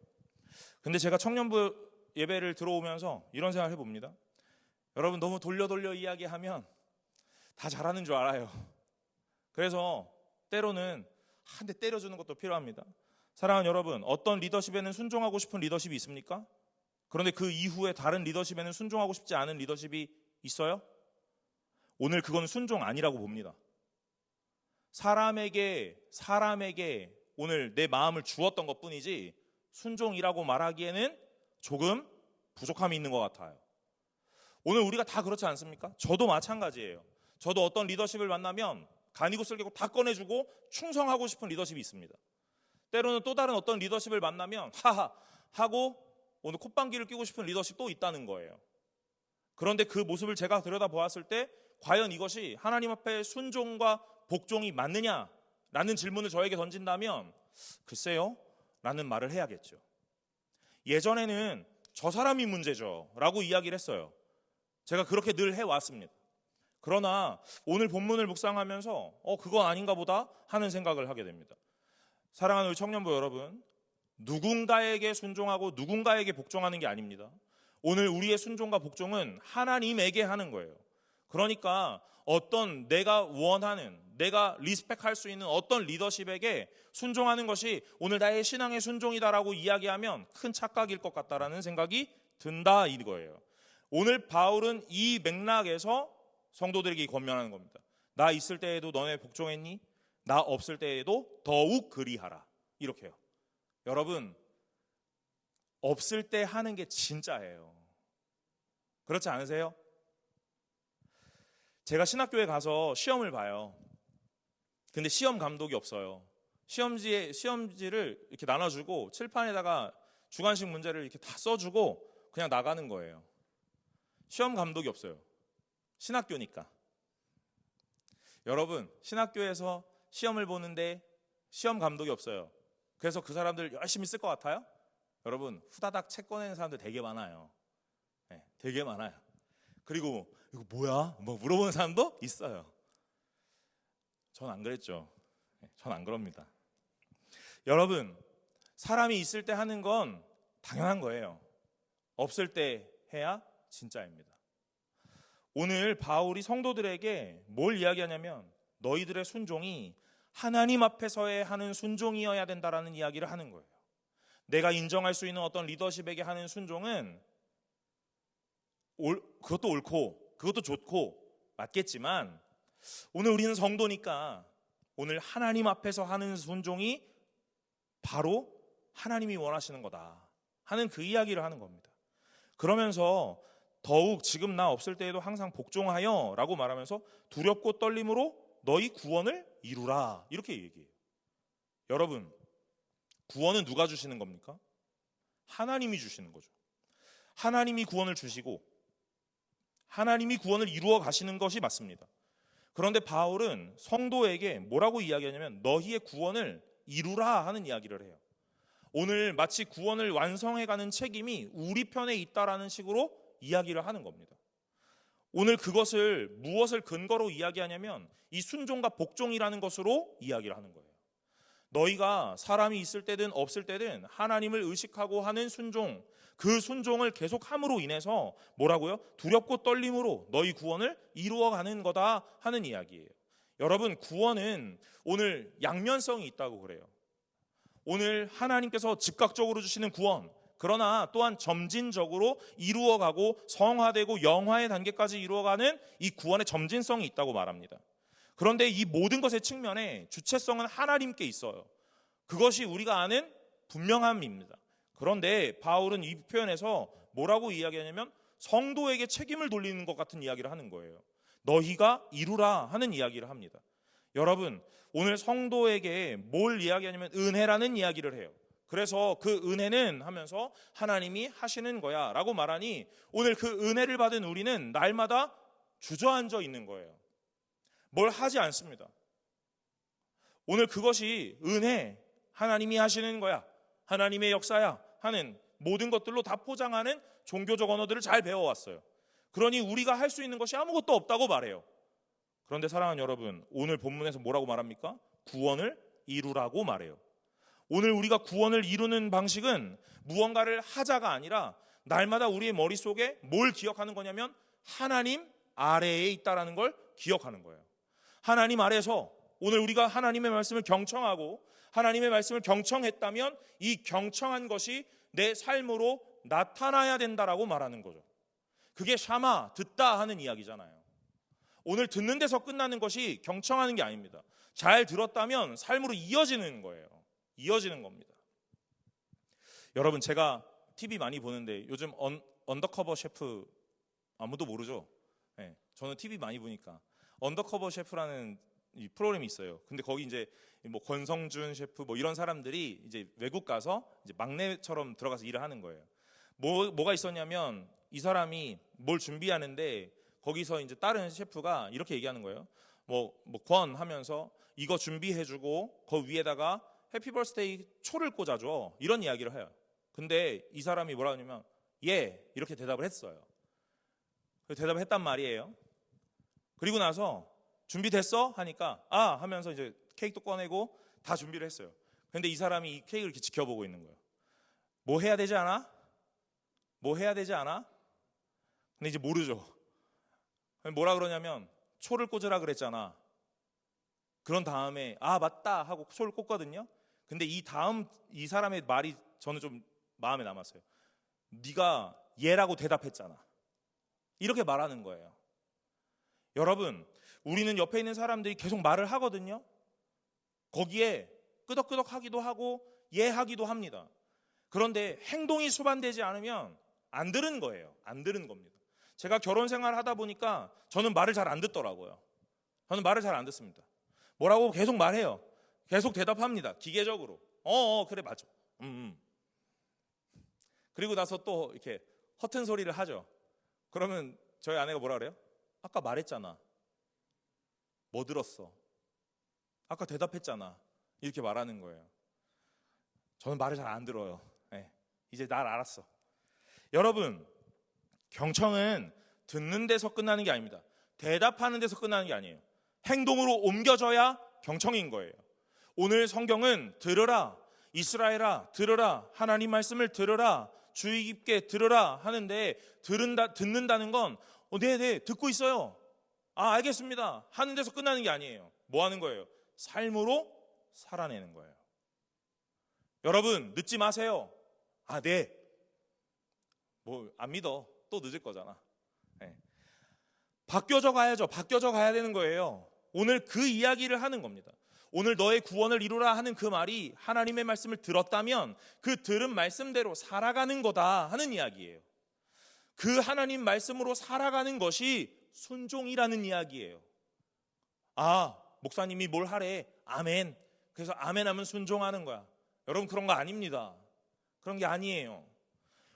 근데 제가 청년부 예배를 들어오면서 이런 생각을 해봅니다. 여러분, 너무 돌려 이야기하면 다 잘하는 줄 알아요. 그래서 때로는 한 대 때려주는 것도 필요합니다. 사랑하는 여러분, 어떤 리더십에는 순종하고 싶은 리더십이 있습니까? 그런데 그 이후에 다른 리더십에는 순종하고 싶지 않은 리더십이 있어요? 오늘 그건 순종 아니라고 봅니다. 사람에게 오늘 내 마음을 주었던 것뿐이지 순종이라고 말하기에는 조금 부족함이 있는 것 같아요. 오늘 우리가 다 그렇지 않습니까? 저도 마찬가지예요. 저도 어떤 리더십을 만나면 간이고 쓸개고 다 꺼내주고 충성하고 싶은 리더십이 있습니다. 때로는 또 다른 어떤 리더십을 만나면 하하 하고 오늘 콧방귀를 뀌고 싶은 리더십도 있다는 거예요. 그런데 그 모습을 제가 들여다보았을 때 과연 이것이 하나님 앞에 순종과 복종이 맞느냐라는 질문을 저에게 던진다면 글쎄요 라는 말을 해야겠죠. 예전에는 저 사람이 문제죠 라고 이야기를 했어요. 제가 그렇게 늘 해왔습니다. 그러나 오늘 본문을 묵상하면서 그건 아닌가 보다 하는 생각을 하게 됩니다. 사랑하는 우리 청년부 여러분, 누군가에게 순종하고 누군가에게 복종하는 게 아닙니다. 오늘 우리의 순종과 복종은 하나님에게 하는 거예요. 그러니까 어떤 내가 원하는, 내가 리스펙할 수 있는 어떤 리더십에게 순종하는 것이 오늘 나의 신앙의 순종이다라고 이야기하면 큰 착각일 것 같다라는 생각이 든다 이거예요. 오늘 바울은 이 맥락에서 성도들에게 권면하는 겁니다. 나 있을 때에도 너네 복종했니? 나 없을 때에도 더욱 그리하라. 이렇게요. 여러분, 없을 때 하는 게 진짜예요. 그렇지 않으세요? 제가 신학교에 가서 시험을 봐요. 근데 시험 감독이 없어요. 시험지를 이렇게 나눠주고 칠판에다가 주관식 문제를 이렇게 다 써주고 그냥 나가는 거예요. 시험 감독이 없어요. 신학교니까. 여러분, 신학교에서 시험을 보는데 시험 감독이 없어요. 그래서 그 사람들 열심히 쓸 것 같아요? 여러분, 후다닥 책 꺼내는 사람들 되게 많아요. 네, 되게 많아요. 그리고 이거 뭐야? 뭐 물어보는 사람도 있어요. 전 안 그랬죠. 전 안 그럽니다. 여러분, 사람이 있을 때 하는 건 당연한 거예요. 없을 때 해야 진짜입니다. 오늘 바울이 성도들에게 뭘 이야기하냐면 너희들의 순종이 하나님 앞에서의 하는 순종이어야 된다라는 이야기를 하는 거예요. 내가 인정할 수 있는 어떤 리더십에게 하는 순종은 그것도 옳고 그것도 좋고 맞겠지만 오늘 우리는 성도니까 오늘 하나님 앞에서 하는 순종이 바로 하나님이 원하시는 거다 하는 그 이야기를 하는 겁니다. 그러면서 더욱 지금 나 없을 때에도 항상 복종하여 라고 말하면서 두렵고 떨림으로 너희 구원을 이루라 이렇게 얘기해요. 여러분, 구원은 누가 주시는 겁니까? 하나님이 주시는 거죠. 하나님이 구원을 주시고 하나님이 구원을 이루어 가시는 것이 맞습니다. 그런데 바울은 성도에게 뭐라고 이야기하냐면 너희의 구원을 이루라 하는 이야기를 해요. 오늘 마치 구원을 완성해가는 책임이 우리 편에 있다라는 식으로 이야기를 하는 겁니다. 오늘 그것을 무엇을 근거로 이야기하냐면 이 순종과 복종이라는 것으로 이야기를 하는 거예요. 너희가 사람이 있을 때든 없을 때든 하나님을 의식하고 하는 순종, 그 순종을 계속함으로 인해서 뭐라고요? 두렵고 떨림으로 너희 구원을 이루어가는 거다 하는 이야기예요. 여러분, 구원은 오늘 양면성이 있다고 그래요. 오늘 하나님께서 즉각적으로 주시는 구원, 그러나 또한 점진적으로 이루어가고 성화되고 영화의 단계까지 이루어가는 이 구원의 점진성이 있다고 말합니다. 그런데 이 모든 것의 측면에 주체성은 하나님께 있어요. 그것이 우리가 아는 분명함입니다. 그런데 바울은 이 표현에서 뭐라고 이야기하냐면 성도에게 책임을 돌리는 것 같은 이야기를 하는 거예요. 너희가 이루라 하는 이야기를 합니다. 여러분, 오늘 성도에게 뭘 이야기하냐면 은혜라는 이야기를 해요. 그래서 그 은혜는 하면서 하나님이 하시는 거야 라고 말하니 오늘 그 은혜를 받은 우리는 날마다 주저앉아 있는 거예요. 뭘 하지 않습니다. 오늘 그것이 은혜, 하나님이 하시는 거야, 하나님의 역사야 하는 모든 것들로 다 포장하는 종교적 언어들을 잘 배워왔어요. 그러니 우리가 할 수 있는 것이 아무것도 없다고 말해요. 그런데 사랑하는 여러분, 오늘 본문에서 뭐라고 말합니까? 구원을 이루라고 말해요. 오늘 우리가 구원을 이루는 방식은 무언가를 하자가 아니라 날마다 우리의 머릿속에 뭘 기억하는 거냐면 하나님 아래에 있다라는 걸 기억하는 거예요. 하나님 아래에서 오늘 우리가 하나님의 말씀을 경청하고 하나님의 말씀을 경청했다면 이 경청한 것이 내 삶으로 나타나야 된다라고 말하는 거죠. 그게 샤마, 듣다 하는 이야기잖아요. 오늘 듣는 데서 끝나는 것이 경청하는 게 아닙니다. 잘 들었다면 삶으로 이어지는 거예요. 이어지는 겁니다. 여러분, 제가 TV 많이 보는데 요즘 언더커버 셰프 아무도 모르죠? 네, 저는 TV 많이 보니까 언더커버 셰프라는 이 프로그램이 있어요. 근데 거기 이제 뭐 권성준 셰프 뭐 이런 사람들이 이제 외국 가서 이제 막내처럼 들어가서 일을 하는 거예요. 뭐가 있었냐면 이 사람이 뭘 준비하는데 거기서 이제 다른 셰프가 이렇게 얘기하는 거예요. 권 하면서 이거 준비해주고 그 위에다가 해피 버스데이 초를 꽂아줘, 이런 이야기를 해요. 근데 이 사람이 뭐라 하냐면 예, 이렇게 대답을 했어요. 대답을 했단 말이에요. 그리고 나서 준비됐어? 하니까 아 하면서 이제 케이크도 꺼내고 다 준비를 했어요. 근데 이 사람이 이 케이크를 이렇게 지켜보고 있는 거예요. 뭐 해야 되지 않아? 뭐 해야 되지 않아? 근데 이제 모르죠. 뭐라 그러냐면 초를 꽂으라 그랬잖아. 그런 다음에 아 맞다 하고 초를 꽂거든요. 근데 이 사람의 말이 저는 좀 마음에 남았어요. 네가 예라고 대답했잖아. 이렇게 말하는 거예요. 여러분, 우리는 옆에 있는 사람들이 계속 말을 하거든요. 거기에 끄덕끄덕 하기도 하고 예 하기도 합니다. 그런데 행동이 수반되지 않으면 안 들은 거예요. 안 들은 겁니다. 제가 결혼 생활을 하다 보니까 저는 말을 잘 안 듣더라고요. 저는 말을 잘 안 듣습니다. 뭐라고 계속 말해요. 계속 대답합니다. 기계적으로. 그래 맞아. 그리고 나서 또 이렇게 허튼 소리를 하죠. 그러면 저희 아내가 뭐라 그래요? 아까 말했잖아. 뭐 들었어? 아까 대답했잖아. 이렇게 말하는 거예요. 저는 말을 잘 안 들어요. 네, 이제 날 알았어. 여러분, 경청은 듣는 데서 끝나는 게 아닙니다. 대답하는 데서 끝나는 게 아니에요. 행동으로 옮겨져야 경청인 거예요. 오늘 성경은 들으라, 이스라엘아 들으라, 하나님 말씀을 들으라, 주의 깊게 들으라 하는데 듣는다는 건 네네 듣고 있어요. 아 알겠습니다 하는 데서 끝나는 게 아니에요. 뭐 하는 거예요? 삶으로 살아내는 거예요. 여러분 늦지 마세요. 아 네. 뭐 안 믿어. 또 늦을 거잖아. 네. 바뀌어져 가야죠. 바뀌어져 가야 되는 거예요. 오늘 그 이야기를 하는 겁니다. 오늘 너의 구원을 이루라 하는 그 말이 하나님의 말씀을 들었다면 그 들은 말씀대로 살아가는 거다 하는 이야기예요. 그 하나님 말씀으로 살아가는 것이 순종이라는 이야기예요. 아, 목사님이 뭘 하래. 아멘. 그래서 아멘 하면 순종하는 거야. 여러분 그런 거 아닙니다. 그런 게 아니에요.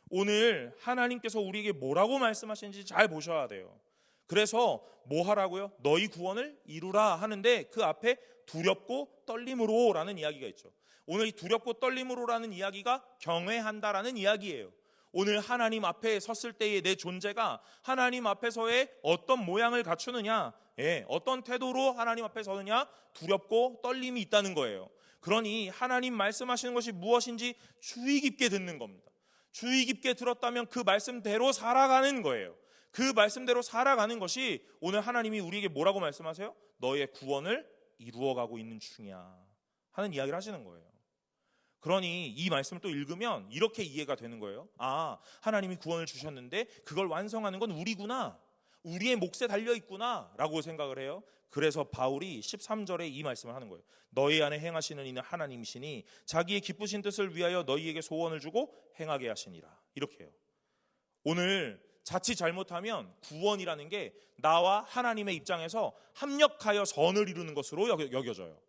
오늘 하나님께서 우리에게 뭐라고 말씀하시는지 잘 보셔야 돼요. 그래서 뭐 하라고요? 너희 구원을 이루라 하는데 그 앞에 두렵고 떨림으로 라는 이야기가 있죠. 오늘 이 두렵고 떨림으로라는 이야기가 경외한다라는 이야기예요. 오늘 하나님 앞에 섰을 때의 내 존재가 하나님 앞에서의 어떤 모양을 갖추느냐, 어떤 태도로 하나님 앞에 서느냐, 두렵고 떨림이 있다는 거예요. 그러니 하나님 말씀하시는 것이 무엇인지 주의 깊게 듣는 겁니다. 주의 깊게 들었다면 그 말씀대로 살아가는 거예요. 그 말씀대로 살아가는 것이 오늘 하나님이 우리에게 뭐라고 말씀하세요? 너의 구원을 이루어가고 있는 중이야 하는 이야기를 하시는 거예요. 그러니 이 말씀을 또 읽으면 이렇게 이해가 되는 거예요. 아, 하나님이 구원을 주셨는데 그걸 완성하는 건 우리구나, 우리의 몫에 달려있구나 라고 생각을 해요. 그래서 바울이 13절에 이 말씀을 하는 거예요. 너희 안에 행하시는 이는 하나님이시니 자기의 기쁘신 뜻을 위하여 너희에게 소원을 주고 행하게 하시니라. 이렇게 해요. 오늘 자칫 잘못하면 구원이라는 게 나와 하나님의 입장에서 합력하여 선을 이루는 것으로 여겨져요.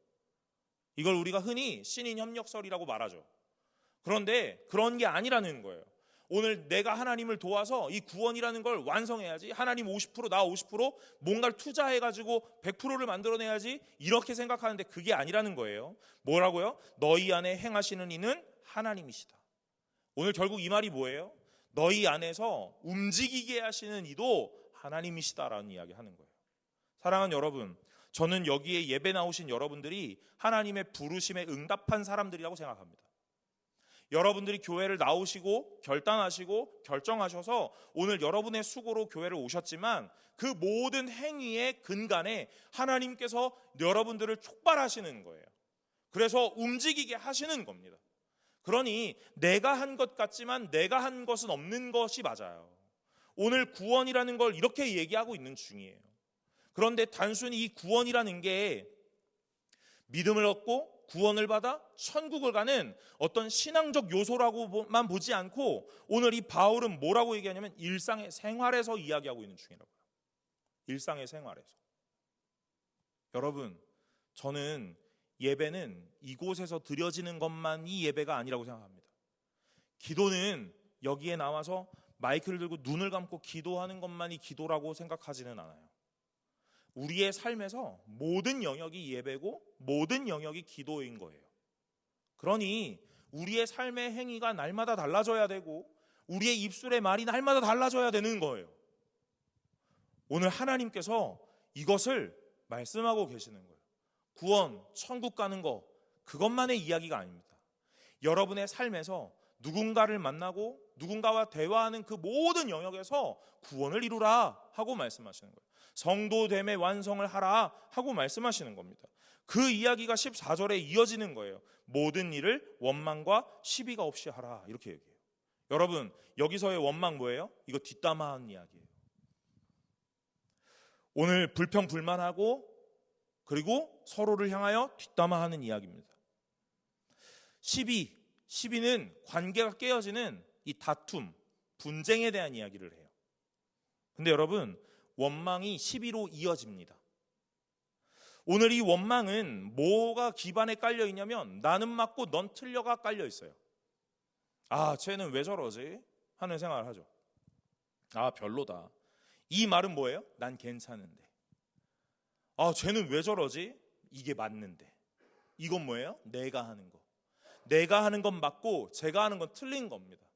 이걸 우리가 흔히 신인 협력설이라고 말하죠. 그런데 그런 게 아니라는 거예요. 오늘 내가 하나님을 도와서 이 구원이라는 걸 완성해야지, 하나님 50% 나 50% 뭔가를 투자해가지고 100%를 만들어내야지 이렇게 생각하는데 그게 아니라는 거예요. 뭐라고요? 너희 안에 행하시는 이는 하나님이시다. 오늘 결국 이 말이 뭐예요? 너희 안에서 움직이게 하시는 이도 하나님이시다라는 이야기 하는 거예요. 사랑하는 여러분, 저는 여기에 예배 나오신 여러분들이 하나님의 부르심에 응답한 사람들이라고 생각합니다. 여러분들이 교회를 나오시고 결단하시고 결정하셔서 오늘 여러분의 수고로 교회를 오셨지만 그 모든 행위의 근간에 하나님께서 여러분들을 촉발하시는 거예요. 그래서 움직이게 하시는 겁니다. 그러니 내가 한 것 같지만 내가 한 것은 없는 것이 맞아요. 오늘 구원이라는 걸 이렇게 얘기하고 있는 중이에요. 그런데 단순히 이 구원이라는 게 믿음을 얻고 구원을 받아 천국을 가는 어떤 신앙적 요소라고만 보지 않고 오늘 이 바울은 뭐라고 얘기하냐면 일상의 생활에서 이야기하고 있는 중이라고요. 일상의 생활에서. 여러분, 저는 예배는 이곳에서 드려지는 것만이 예배가 아니라고 생각합니다. 기도는 여기에 나와서 마이크를 들고 눈을 감고 기도하는 것만이 기도라고 생각하지는 않아요. 우리의 삶에서 모든 영역이 예배고 모든 영역이 기도인 거예요. 그러니 우리의 삶의 행위가 날마다 달라져야 되고 우리의 입술의 말이 날마다 달라져야 되는 거예요. 오늘 하나님께서 이것을 말씀하고 계시는 거예요. 구원, 천국 가는 거, 그것만의 이야기가 아닙니다. 여러분의 삶에서 누군가를 만나고 누군가와 대화하는 그 모든 영역에서 구원을 이루라 하고 말씀하시는 거예요. 성도됨의 완성을 하라 하고 말씀하시는 겁니다. 그 이야기가 14절에 이어지는 거예요. 모든 일을 원망과 시비가 없이 하라 이렇게 얘기해요. 여러분, 여기서의 원망 뭐예요? 이거 뒷담화하는 이야기예요. 오늘 불평불만하고 그리고 서로를 향하여 뒷담화하는 이야기입니다. 시비는 관계가 깨어지는 이 다툼, 분쟁에 대한 이야기를 해요. 근데 여러분, 원망이 시비로 이어집니다. 오늘 이 원망은 뭐가 기반에 깔려 있냐면 나는 맞고 넌 틀려가 깔려 있어요. 아, 쟤는 왜 저러지? 하는 생각을 하죠. 아, 별로다. 이 말은 뭐예요? 난 괜찮은데. 아, 쟤는 왜 저러지? 이게 맞는데. 이건 뭐예요? 내가 하는 거. 내가 하는 건 맞고 제가 하는 건 틀린 겁니다.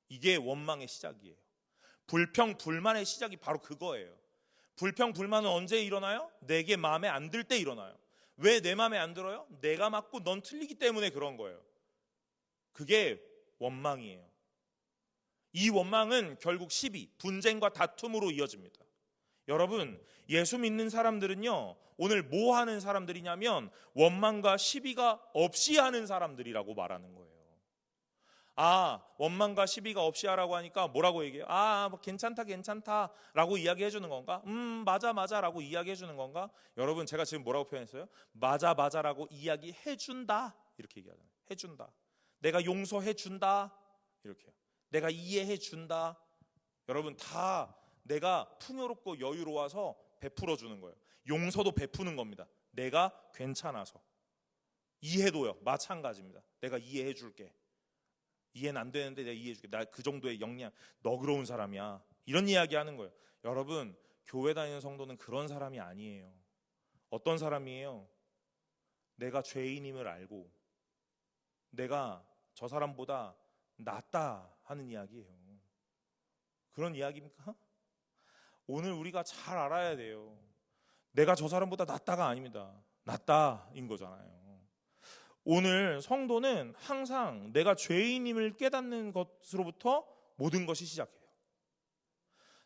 이게 원망의 시작이에요. 불평, 불만의 시작이 바로 그거예요. 불평, 불만은 언제 일어나요? 내게 마음에 안 들 때 일어나요. 왜 내 마음에 안 들어요? 내가 맞고 넌 틀리기 때문에 그런 거예요. 그게 원망이에요. 이 원망은 결국 시비, 분쟁과 다툼으로 이어집니다. 여러분, 예수 믿는 사람들은요, 오늘 뭐 하는 사람들이냐면 원망과 시비가 없이 하는 사람들이라고 말하는 거예요. 아, 원망과 시비가 없이 하라고 하니까 뭐라고 얘기해요? 아, 뭐 괜찮다 라고 이야기해 주는 건가? 맞아 라고 이야기해 주는 건가? 여러분, 제가 지금 뭐라고 표현했어요? 맞아 라고 이야기해 준다 이렇게 얘기하잖아요. 해준다. 내가 용서해 준다 이렇게요. 내가 이해해 준다. 여러분, 다 내가 풍요롭고 여유로워서 베풀어 주는 거예요. 용서도 베푸는 겁니다. 내가 괜찮아서. 이해도요, 마찬가지입니다. 내가 이해해 줄게. 이해는 안 되는데 내가 이해해 줄게. 나 그 정도의 역량, 너그러운 사람이야. 이런 이야기 하는 거예요. 여러분, 교회 다니는 성도는 그런 사람이 아니에요. 어떤 사람이에요? 내가 죄인임을 알고 내가 저 사람보다 낫다 하는 이야기예요. 그런 이야기입니까? 오늘 우리가 잘 알아야 돼요. 내가 저 사람보다 낫다가 아닙니다. 낫다인 거잖아요. 오늘 성도는 항상 내가 죄인임을 깨닫는 것으로부터 모든 것이 시작해요.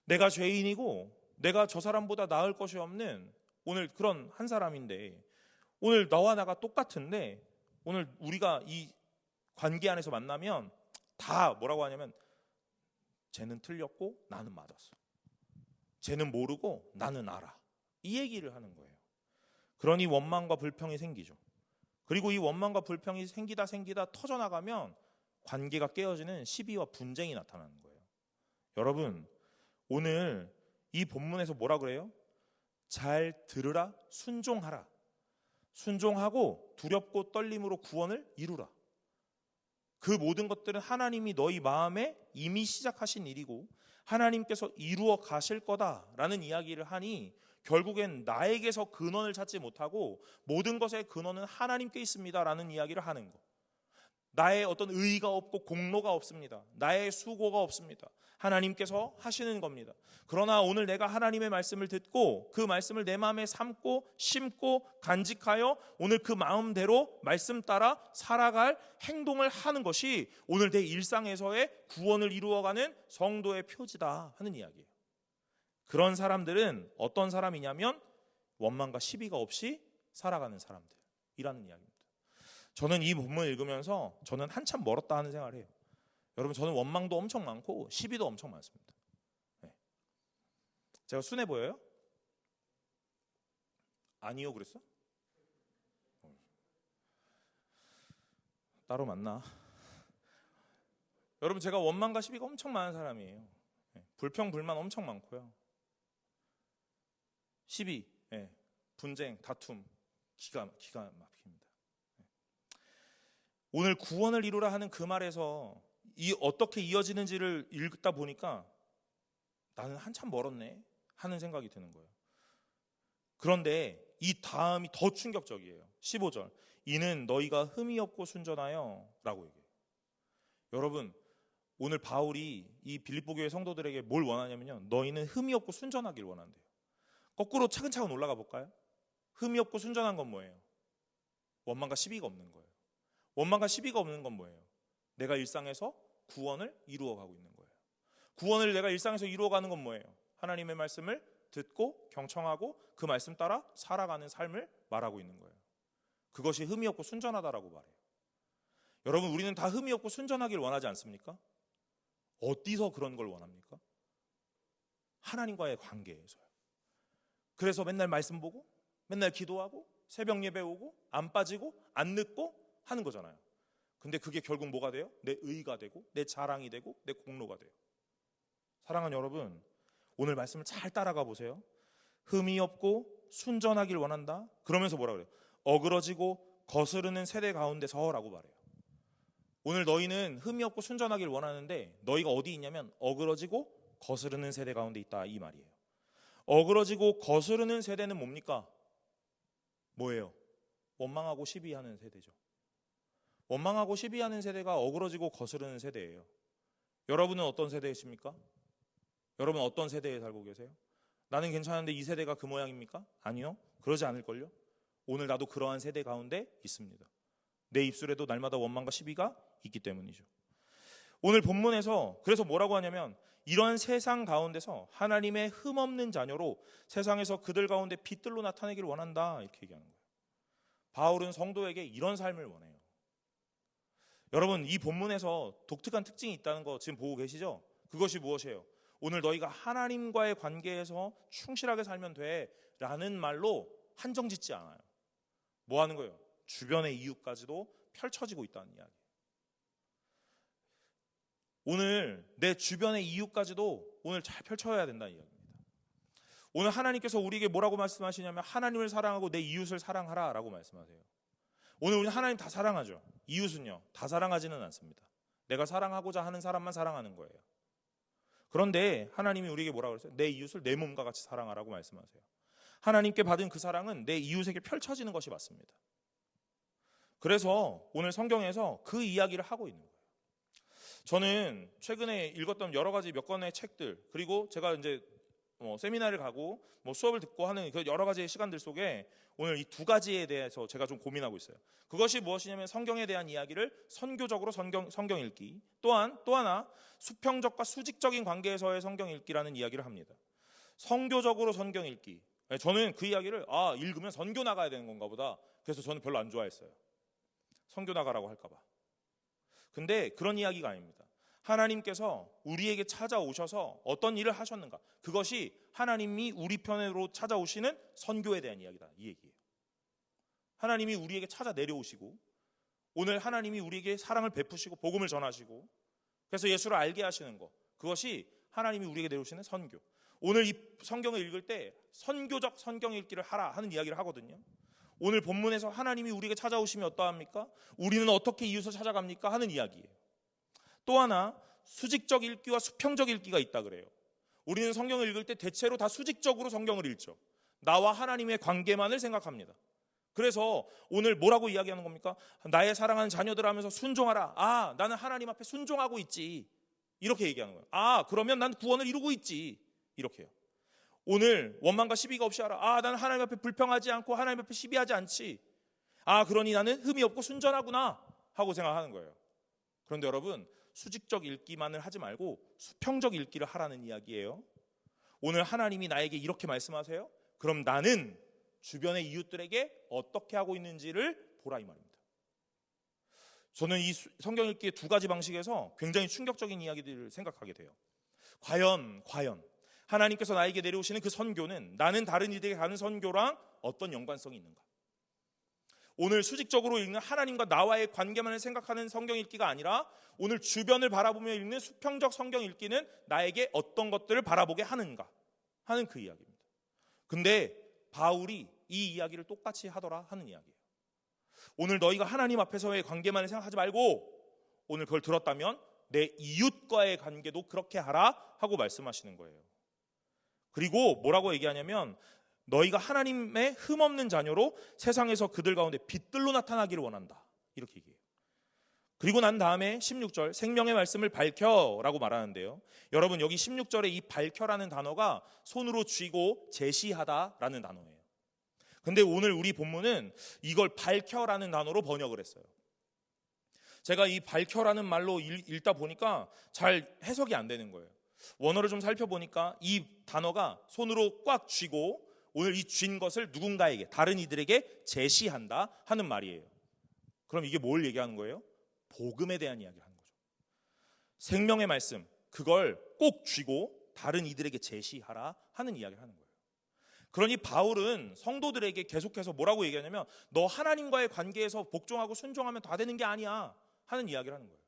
내가 죄인이고 내가 저 사람보다 나을 것이 없는 오늘 그런 한 사람인데, 오늘 너와 나가 똑같은데 오늘 우리가 이 관계 안에서 만나면 다 뭐라고 하냐면 쟤는 틀렸고 나는 맞았어. 쟤는 모르고 나는 알아. 이 얘기를 하는 거예요. 그러니 원망과 불평이 생기죠. 그리고 이 원망과 불평이 생기다 터져나가면 관계가 깨어지는 시비와 분쟁이 나타나는 거예요. 여러분, 오늘 이 본문에서 뭐라 그래요? 잘 들으라, 순종하라. 순종하고 두렵고 떨림으로 구원을 이루라. 그 모든 것들은 하나님이 너희 마음에 이미 시작하신 일이고 하나님께서 이루어 가실 거다라는 이야기를 하니 결국엔 나에게서 근원을 찾지 못하고 모든 것의 근원은 하나님께 있습니다라는 이야기를 하는 거. 나의 어떤 의의가 없고 공로가 없습니다. 나의 수고가 없습니다. 하나님께서 하시는 겁니다. 그러나 오늘 내가 하나님의 말씀을 듣고 그 말씀을 내 마음에 삼고 심고 간직하여 오늘 그 마음대로 말씀 따라 살아갈 행동을 하는 것이 오늘 내 일상에서의 구원을 이루어가는 성도의 표지다 하는 이야기예요. 그런 사람들은 어떤 사람이냐면 원망과 시비가 없이 살아가는 사람들이라는 이야기입니다. 저는 이 본문을 읽으면서 저는 한참 멀었다 하는 생각을 해요. 여러분, 저는 원망도 엄청 많고 시비도 엄청 많습니다. 네. 제가 순해 보여요? 아니요 그랬어? 따로 만나. 여러분, 제가 원망과 시비가 엄청 많은 사람이에요. 네. 불평 불만 엄청 많고요. 시비, 네. 분쟁, 다툼 기가 막힙니다. 네. 오늘 구원을 이루라 하는 그 말에서 이 어떻게 이어지는지를 읽다 보니까 나는 한참 멀었네 하는 생각이 드는 거예요. 그런데 이 다음이 더 충격적이에요. 15절. 이는 너희가 흠이 없고 순전하여 라고 얘기해요. 여러분, 오늘 바울이 이 빌립보 교회 성도들에게 뭘 원하냐면요, 너희는 흠이 없고 순전하길 원한대요. 거꾸로 차근차근 올라가 볼까요? 흠이 없고 순전한 건 뭐예요? 원망과 시비가 없는 거예요. 원망과 시비가 없는 건 뭐예요? 내가 일상에서 구원을 이루어가고 있는 거예요. 구원을 내가 일상에서 이루어가는 건 뭐예요? 하나님의 말씀을 듣고 경청하고 그 말씀 따라 살아가는 삶을 말하고 있는 거예요. 그것이 흠이 없고 순전하다라고 말해요. 여러분, 우리는 다 흠이 없고 순전하길 원하지 않습니까? 어디서 그런 걸 원합니까? 하나님과의 관계에서요. 그래서 맨날 말씀 보고 맨날 기도하고 새벽 예배 오고 안 빠지고 안 늦고 하는 거잖아요. 근데 그게 결국 뭐가 돼요? 내 의가 되고 내 자랑이 되고 내 공로가 돼요. 사랑하는 여러분, 오늘 말씀을 잘 따라가 보세요. 흠이 없고 순전하길 원한다. 그러면서 뭐라 그래요? 어그러지고 거스르는 세대 가운데서라고 말해요. 오늘 너희는 흠이 없고 순전하길 원하는데 너희가 어디 있냐면 어그러지고 거스르는 세대 가운데 있다, 이 말이에요. 어그러지고 거스르는 세대는 뭡니까? 뭐예요? 원망하고 시비하는 세대죠. 원망하고 시비하는 세대가 어그러지고 거스르는 세대예요. 여러분은 어떤 세대이십니까? 여러분 어떤 세대에 살고 계세요? 나는 괜찮은데 이 세대가 그 모양입니까? 아니요, 그러지 않을걸요. 오늘 나도 그러한 세대 가운데 있습니다. 내 입술에도 날마다 원망과 시비가 있기 때문이죠. 오늘 본문에서 그래서 뭐라고 하냐면 이러한 세상 가운데서 하나님의 흠없는 자녀로 세상에서 그들 가운데 빛들로 나타내기를 원한다, 이렇게 얘기하는 거예요. 바울은 성도에게 이런 삶을 원해요. 여러분, 이 본문에서 독특한 특징이 있다는 거 지금 보고 계시죠? 그것이 무엇이에요? 오늘 너희가 하나님과의 관계에서 충실하게 살면 돼 라는 말로 한정 짓지 않아요. 뭐 하는 거예요? 주변의 이유까지도 펼쳐지고 있다는 이야기. 오늘 내 주변의 이유까지도 오늘 잘 펼쳐야 된다는 이야기입니다. 오늘 하나님께서 우리에게 뭐라고 말씀하시냐면 하나님을 사랑하고 내 이웃을 사랑하라 라고 말씀하세요. 오늘 우리는 하나님 다 사랑하죠. 이웃은요, 다 사랑하지는 않습니다. 내가 사랑하고자 하는 사람만 사랑하는 거예요. 그런데 하나님이 우리에게 뭐라고 그랬어요? 내 이웃을 내 몸과 같이 사랑하라고 말씀하세요. 하나님께 받은 그 사랑은 내 이웃에게 펼쳐지는 것이 맞습니다. 그래서 오늘 성경에서 그 이야기를 하고 있는 거예요. 저는 최근에 읽었던 여러 가지 몇 권의 책들, 그리고 제가 이제 세미나를 가고 수업을 듣고 하는 그 여러 가지의 시간들 속에 오늘 이 두 가지에 대해서 제가 좀 고민하고 있어요. 그것이 무엇이냐면 성경에 대한 이야기를 선교적으로 성경 읽기, 또 하나 수평적과 수직적인 관계에서의 성경 읽기라는 이야기를 합니다. 선교적으로 성경 읽기. 저는 그 이야기를 읽으면 선교 나가야 되는 건가 보다. 그래서 저는 별로 안 좋아했어요. 선교 나가라고 할까 봐. 근데 그런 이야기가 아닙니다. 하나님께서 우리에게 찾아오셔서 어떤 일을 하셨는가, 그것이 하나님이 우리 편으로 찾아오시는 선교에 대한 이야기다, 이 얘기예요. 하나님이 우리에게 찾아 내려오시고 오늘 하나님이 우리에게 사랑을 베푸시고 복음을 전하시고 그래서 예수를 알게 하시는 것, 그것이 하나님이 우리에게 내려오시는 선교. 오늘 이 성경을 읽을 때 선교적 성경 읽기를 하라 하는 이야기를 하거든요. 오늘 본문에서 하나님이 우리에게 찾아오시면 어떠합니까? 우리는 어떻게 이웃을 찾아갑니까? 하는 이야기예요. 또 하나 수직적 읽기와 수평적 읽기가 있다 그래요. 우리는 성경을 읽을 때 대체로 다 수직적으로 성경을 읽죠. 나와 하나님의 관계만을 생각합니다. 그래서 오늘 뭐라고 이야기하는 겁니까? 나의 사랑하는 자녀들 하면서 순종하라. 나는 하나님 앞에 순종하고 있지. 이렇게 얘기하는 거예요. 그러면 난 구원을 이루고 있지. 이렇게요. 오늘 원망과 시비가 없이 하라. 나는 하나님 앞에 불평하지 않고 하나님 앞에 시비하지 않지. 그러니 나는 흠이 없고 순전하구나 하고 생각하는 거예요. 그런데 여러분, 수직적 읽기만을 하지 말고 수평적 읽기를 하라는 이야기예요. 오늘 하나님이 나에게 이렇게 말씀하세요. 그럼 나는 주변의 이웃들에게 어떻게 하고 있는지를 보라, 이 말입니다. 저는 이 성경 읽기의 두 가지 방식에서 굉장히 충격적인 이야기들을 생각하게 돼요. 과연 하나님께서 나에게 내려오시는 그 선교는 나는 다른 이들에게 가는 선교랑 어떤 연관성이 있는가? 오늘 수직적으로 읽는 하나님과 나와의 관계만을 생각하는 성경 읽기가 아니라 오늘 주변을 바라보며 읽는 수평적 성경 읽기는 나에게 어떤 것들을 바라보게 하는가 하는 그 이야기입니다. 근데 바울이 이 이야기를 똑같이 하더라 하는 이야기예요. 오늘 너희가 하나님 앞에서의 관계만을 생각하지 말고 오늘 그걸 들었다면 내 이웃과의 관계도 그렇게 하라 하고 말씀하시는 거예요. 그리고 뭐라고 얘기하냐면 너희가 하나님의 흠없는 자녀로 세상에서 그들 가운데 빛들로 나타나기를 원한다. 이렇게 얘기해요. 그리고 난 다음에 16절 생명의 말씀을 밝혀라고 말하는데요. 여러분 여기 16절에 이 밝혀라는 단어가 손으로 쥐고 제시하다라는 단어예요. 근데 오늘 우리 본문은 이걸 밝혀라는 단어로 번역을 했어요. 제가 이 밝혀라는 말로 읽다 보니까 잘 해석이 안 되는 거예요. 원어를 좀 살펴보니까 이 단어가 손으로 꽉 쥐고 오늘 이 쥔 것을 누군가에게 다른 이들에게 제시한다 하는 말이에요. 그럼 이게 뭘 얘기하는 거예요? 복음에 대한 이야기를 하는 거죠. 생명의 말씀 그걸 꼭 쥐고 다른 이들에게 제시하라 하는 이야기를 하는 거예요. 그러니 바울은 성도들에게 계속해서 뭐라고 얘기하냐면 너 하나님과의 관계에서 복종하고 순종하면 다 되는 게 아니야 하는 이야기를 하는 거예요.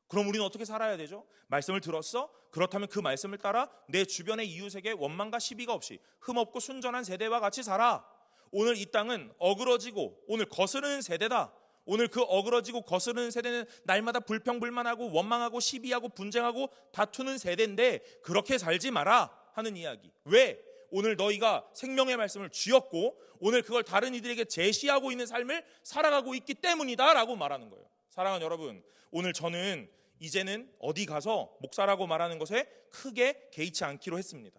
그럼 우리는 어떻게 살아야 되죠? 말씀을 들었어? 그렇다면 그 말씀을 따라 내 주변의 이웃에게 원망과 시비가 없이 흠없고 순전한 세대와 같이 살아. 오늘 이 땅은 어그러지고 오늘 거스르는 세대다. 오늘 그 어그러지고 거스르는 세대는 날마다 불평불만하고 원망하고 시비하고 분쟁하고 다투는 세대인데 그렇게 살지 마라 하는 이야기. 왜? 오늘 너희가 생명의 말씀을 쥐었고 오늘 그걸 다른 이들에게 제시하고 있는 삶을 살아가고 있기 때문이다 라고 말하는 거예요. 사랑하는 여러분, 오늘 저는 이제는 어디 가서 목사라고 말하는 것에 크게 개의치 않기로 했습니다.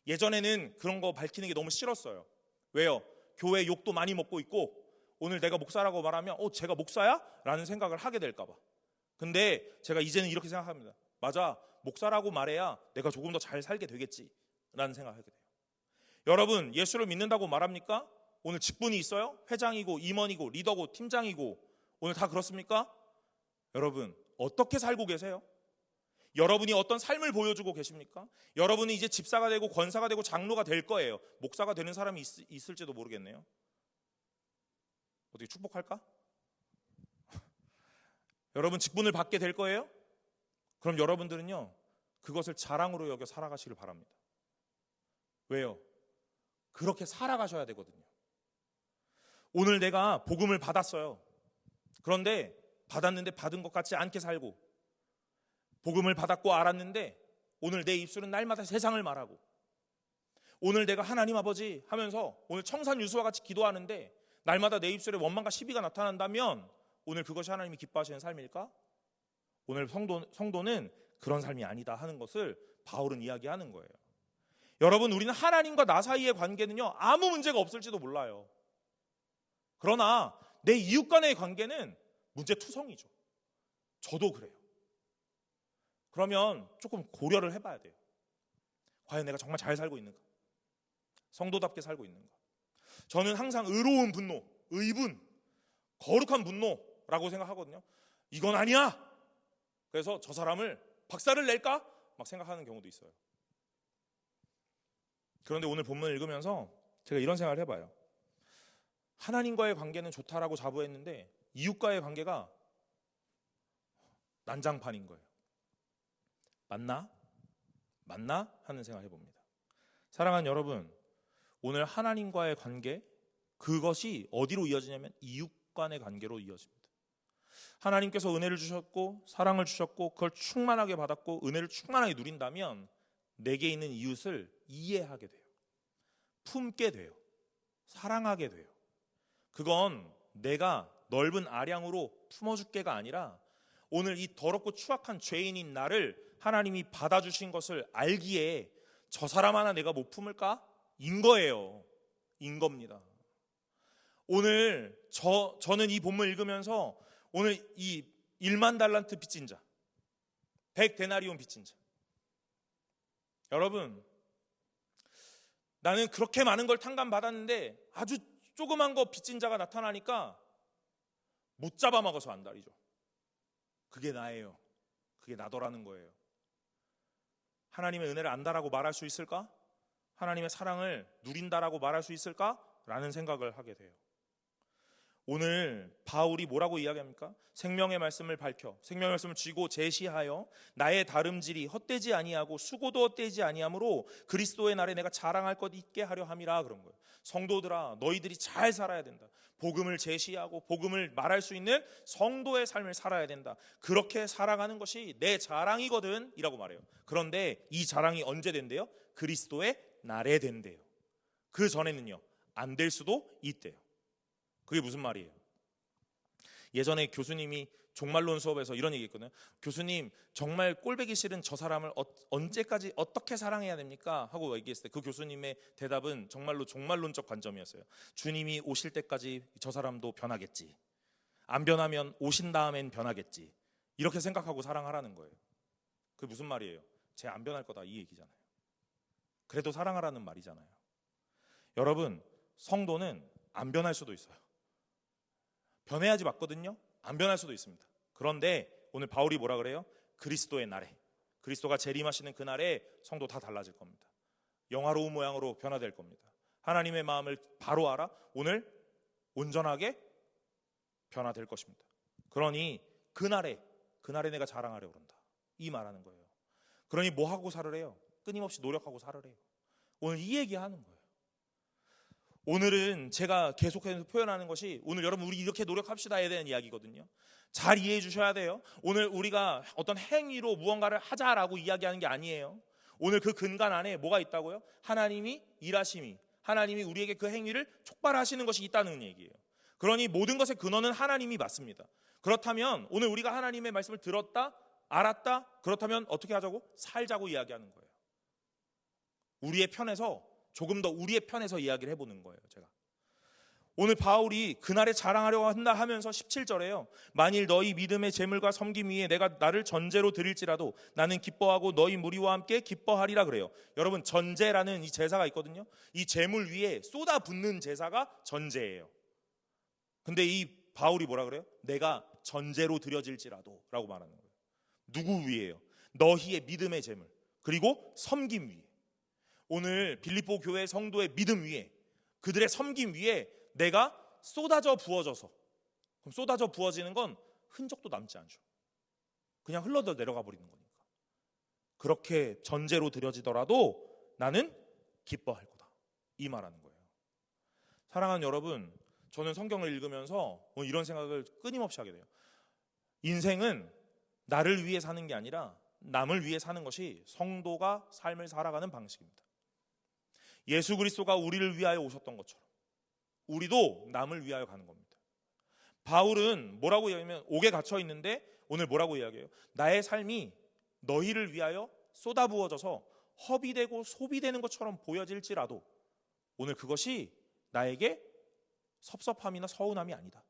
예전에는 그런 거 밝히는 게 너무 싫었어요. 왜요? 교회 욕도 많이 먹고 있고 오늘 내가 목사라고 말하면 제가 목사야? 라는 생각을 하게 될까 봐. 근데 제가 이제는 이렇게 생각합니다. 맞아, 목사라고 말해야 내가 조금 더 잘 살게 되겠지 라는 생각을 하게 돼요. 여러분, 예수를 믿는다고 말합니까? 오늘 직분이 있어요? 회장이고 임원이고 리더고 팀장이고 오늘 다 그렇습니까? 여러분, 어떻게 살고 계세요? 여러분이 어떤 삶을 보여주고 계십니까? 여러분이 이제 집사가 되고 권사가 되고 장로가 될 거예요. 목사가 되는 사람이 있을지도 모르겠네요. 어떻게 축복할까? 여러분 직분을 받게 될 거예요? 그럼 여러분들은요 그것을 자랑으로 여겨 살아가시길 바랍니다. 왜요? 그렇게 살아가셔야 되거든요. 오늘 내가 복음을 받았어요. 그런데 받았는데 받은 것 같지 않게 살고 복음을 받았고 알았는데 오늘 내 입술은 날마다 세상을 말하고 오늘 내가 하나님 아버지 하면서 오늘 청산유수와 같이 기도하는데 날마다 내 입술에 원망과 시비가 나타난다면 오늘 그것이 하나님이 기뻐하시는 삶일까? 오늘 성도는 그런 삶이 아니다 하는 것을 바울은 이야기하는 거예요. 여러분, 우리는 하나님과 나 사이의 관계는요 아무 문제가 없을지도 몰라요. 그러나 내 이웃 간의 관계는 문제투성이죠. 저도 그래요. 그러면 조금 고려를 해봐야 돼요. 과연 내가 정말 잘 살고 있는가? 성도답게 살고 있는가? 저는 항상 의로운 분노, 의분, 거룩한 분노라고 생각하거든요. 이건 아니야. 그래서 저 사람을 박살을 낼까? 막 생각하는 경우도 있어요. 그런데 오늘 본문을 읽으면서 제가 이런 생각을 해봐요. 하나님과의 관계는 좋다라고 자부했는데 이웃과의 관계가 난장판인 거예요. 맞나? 하는 생각을 해봅니다. 사랑하는 여러분, 오늘 하나님과의 관계, 그것이 어디로 이어지냐면 이웃 간의 관계로 이어집니다. 하나님께서 은혜를 주셨고 사랑을 주셨고 그걸 충만하게 받았고 은혜를 충만하게 누린다면 내게 있는 이웃을 이해하게 돼요. 품게 돼요. 사랑하게 돼요. 그건 내가 넓은 아량으로 품어줄게가 아니라 오늘 이 더럽고 추악한 죄인인 나를 하나님이 받아주신 것을 알기에 저 사람 하나 내가 못 품을까? 인 거예요. 인 겁니다. 오늘 저는 이 본문 읽으면서 오늘 이 1만 달란트 빚진 자, 100데나리온 빚진 자, 여러분, 나는 그렇게 많은 걸 탕감받았는데 아주 조그만 거 빚진 자가 나타나니까 못 잡아먹어서 안달이죠. 그게 나예요. 그게 나더라는 거예요. 하나님의 은혜를 안다라고 말할 수 있을까? 하나님의 사랑을 누린다라고 말할 수 있을까? 라는 생각을 하게 돼요. 오늘 바울이 뭐라고 이야기합니까? 생명의 말씀을 밝혀 생명의 말씀을 쥐고 제시하여 나의 다름질이 헛되지 아니하고 수고도 헛되지 아니하므로 그리스도의 날에 내가 자랑할 것 있게 하려 함이라 그런 거예요. 성도들아, 너희들이 잘 살아야 된다. 복음을 제시하고 복음을 말할 수 있는 성도의 삶을 살아야 된다. 그렇게 살아가는 것이 내 자랑이거든 이라고 말해요. 그런데 이 자랑이 언제 된대요? 그리스도의 날에 된대요. 그 전에는요, 안 될 수도 있대요. 그게 무슨 말이에요? 예전에 교수님이 종말론 수업에서 이런 얘기 했거든요. 교수님, 정말 꼴보기 싫은 저 사람을 언제까지 어떻게 사랑해야 됩니까? 하고 얘기했을 때 그 교수님의 대답은 정말로 종말론적 관점이었어요. 주님이 오실 때까지 저 사람도 변하겠지. 안 변하면 오신 다음엔 변하겠지. 이렇게 생각하고 사랑하라는 거예요. 그게 무슨 말이에요? 쟤 안 변할 거다 이 얘기잖아요. 그래도 사랑하라는 말이잖아요. 여러분, 성도는 안 변할 수도 있어요. 변해야지 맞거든요. 안 변할 수도 있습니다. 그런데 오늘 바울이 뭐라 그래요? 그리스도의 날에, 그리스도가 재림하시는 그날에 성도 다 달라질 겁니다. 영화로운 모양으로 변화될 겁니다. 하나님의 마음을 바로 알아 오늘 온전하게 변화될 것입니다. 그러니 그날에 내가 자랑하려고 그런다 이 말하는 거예요. 그러니 뭐 하고 살으래요? 끊임없이 노력하고 살으래요. 오늘 이 얘기하는 거예요. 오늘은 제가 계속해서 표현하는 것이 오늘 여러분 우리 이렇게 노력합시다에 대한 이야기거든요. 잘 이해해 주셔야 돼요. 오늘 우리가 어떤 행위로 무언가를 하자라고 이야기하는 게 아니에요. 오늘 그 근간 안에 뭐가 있다고요? 하나님이 일하심이, 하나님이 우리에게 그 행위를 촉발하시는 것이 있다는 얘기예요. 그러니 모든 것의 근원은 하나님이 맞습니다. 그렇다면 오늘 우리가 하나님의 말씀을 들었다, 알았다, 그렇다면 어떻게 하자고? 살자고 이야기하는 거예요. 우리의 편에서, 조금 더 우리의 편에서 이야기를 해보는 거예요. 제가 오늘 바울이 그날에 자랑하려고 한다 하면서 17절에요. 만일 너희 믿음의 재물과 섬김 위에 내가 나를 전제로 드릴지라도 나는 기뻐하고 너희 무리와 함께 기뻐하리라 그래요. 여러분, 전제라는 이 제사가 있거든요. 이 재물 위에 쏟아붓는 제사가 전제예요. 근데 이 바울이 뭐라 그래요? 내가 전제로 드려질지라도 라고 말하는 거예요. 누구 위에요? 너희의 믿음의 재물 그리고 섬김 위에. 오늘 빌립보 교회 성도의 믿음 위에, 그들의 섬김 위에 내가 쏟아져 부어져서, 그럼 쏟아져 부어지는 건 흔적도 남지 않죠. 그냥 흘러들 내려가 버리는 거니까. 그렇게 전제로 드려지더라도 나는 기뻐할 거다 이 말하는 거예요. 사랑하는 여러분, 저는 성경을 읽으면서 이런 생각을 끊임없이 하게 돼요. 인생은 나를 위해 사는 게 아니라 남을 위해 사는 것이 성도가 삶을 살아가는 방식입니다. 예수 그리스도가 우리를 위하여 오셨던 것처럼 우리도 남을 위하여 가는 겁니다. 바울은 뭐라고 이야기하면 옥에 갇혀 있는데 오늘 뭐라고 이야기해요? 나의 삶이 너희를 위하여 쏟아부어져서 허비되고 소비되는 것처럼 보여질지라도 오늘 그것이 나에게 섭섭함이나 서운함이 아니다.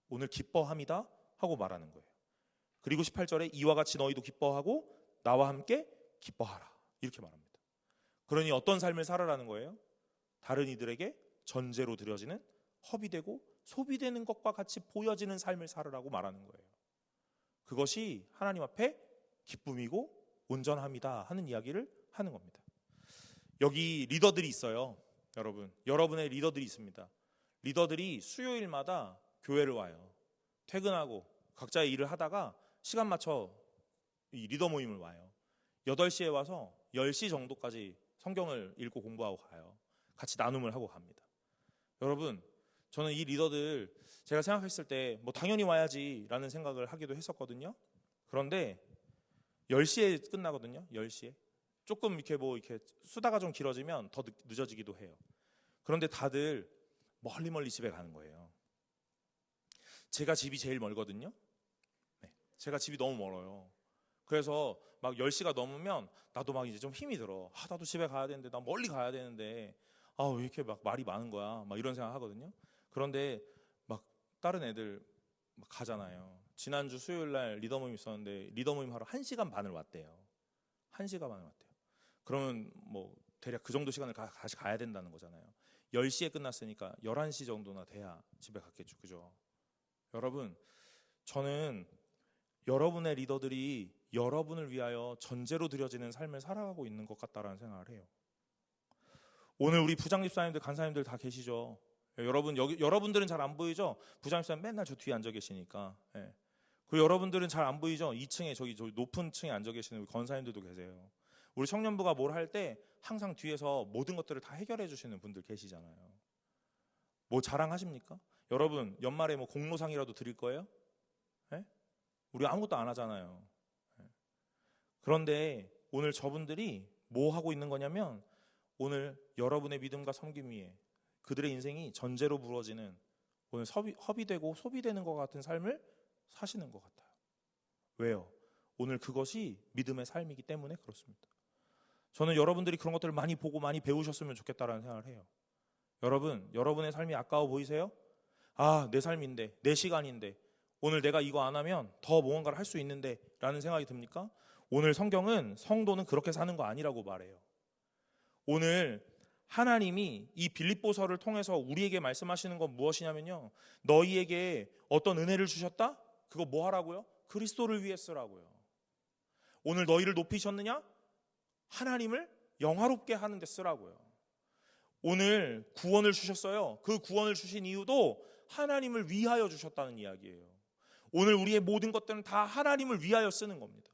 오늘 기뻐함이다 하고 말하는 거예요. 그리고 18절에 이와 같이 너희도 기뻐하고 나와 함께 기뻐하라 이렇게 말합니다. 그러니 어떤 삶을 살아라는 거예요? 다른 이들에게 전제로 드려지는 허비되고 소비되는 것과 같이 보여지는 삶을 살으라고 말하는 거예요. 그것이 하나님 앞에 기쁨이고 온전함이다 하는 이야기를 하는 겁니다. 여기 리더들이 있어요. 여러분의 리더들이 있습니다. 리더들이 수요일마다 교회를 와요. 퇴근하고 각자의 일을 하다가 시간 맞춰 이 리더 모임을 와요. 8시에 와서 10시 정도까지 성경을 읽고 공부하고 가요. 같이 나눔을 하고 갑니다. 여러분, 저는 이 리더들 제가 생각했을 때 뭐 당연히 와야지라는 생각을 하기도 했었거든요. 그런데 10시에 끝나거든요. 10시에. 조금 이렇게 수다가 좀 길어지면 더 늦어지기도 해요. 그런데 다들 멀리 집에 가는 거예요. 제가 집이 제일 멀거든요. 네, 제가 집이 너무 멀어요. 그래서 막 10시가 넘으면 나도 막 이제 좀 힘이 들어. 나도 집에 가야 되는데, 나 멀리 가야 되는데, 왜 이렇게 막 말이 많은 거야. 막 이런 생각 하거든요. 그런데 막 다른 애들 막 가잖아요. 지난주 수요일 날 리더 모임 있었는데 리더 모임 하러 1시간 반을 왔대요. 1시간 반을 왔대요. 그러면 뭐 대략 그 정도 시간을 다시 가야 된다는 거잖아요. 10시에 끝났으니까 11시 정도나 돼야 집에 갔겠죠. 그죠? 여러분, 저는 여러분의 리더들이 여러분을 위하여 전제로 드려지는 삶을 살아가고 있는 것 같다라는 생각을 해요. 오늘 우리 부장집사님들, 간사님들 다 계시죠? 여러분들은 잘 안 보이죠? 부장님 맨날 저 뒤에 앉아 계시니까. 예. 그리고 여러분들은 잘 안 보이죠? 2층에 저기 높은 층에 앉아 계시는 우리 권사님들도 계세요. 우리 청년부가 뭘 할 때 항상 뒤에서 모든 것들을 다 해결해 주시는 분들 계시잖아요. 뭐 자랑하십니까? 여러분 연말에 뭐 공로상이라도 드릴 거예요? 예? 우리 아무것도 안 하잖아요. 예. 그런데 오늘 저분들이 뭐 하고 있는 거냐면 오늘 여러분의 믿음과 섬김 위에 그들의 인생이 전제로 부러지는 오늘 허비되고 소비되는 것 같은 삶을 사시는 것 같아요. 왜요? 오늘 그것이 믿음의 삶이기 때문에 그렇습니다. 저는 여러분들이 그런 것들을 많이 보고 많이 배우셨으면 좋겠다라는 생각을 해요. 여러분의 삶이 아까워 보이세요? 아, 내 삶인데, 내 시간인데, 오늘 내가 이거 안 하면 더 무언가를 할 수 있는데 라는 생각이 듭니까? 오늘 성경은 성도는 그렇게 사는 거 아니라고 말해요. 오늘 하나님이 이 빌립보서를 통해서 우리에게 말씀하시는 건 무엇이냐면요, 너희에게 어떤 은혜를 주셨다? 그거 뭐 하라고요? 그리스도를 위해 쓰라고요. 오늘 너희를 높이셨느냐? 하나님을 영화롭게 하는 데 쓰라고요. 오늘 구원을 주셨어요. 그 구원을 주신 이유도 하나님을 위하여 주셨다는 이야기예요. 오늘 우리의 모든 것들은 다 하나님을 위하여 쓰는 겁니다.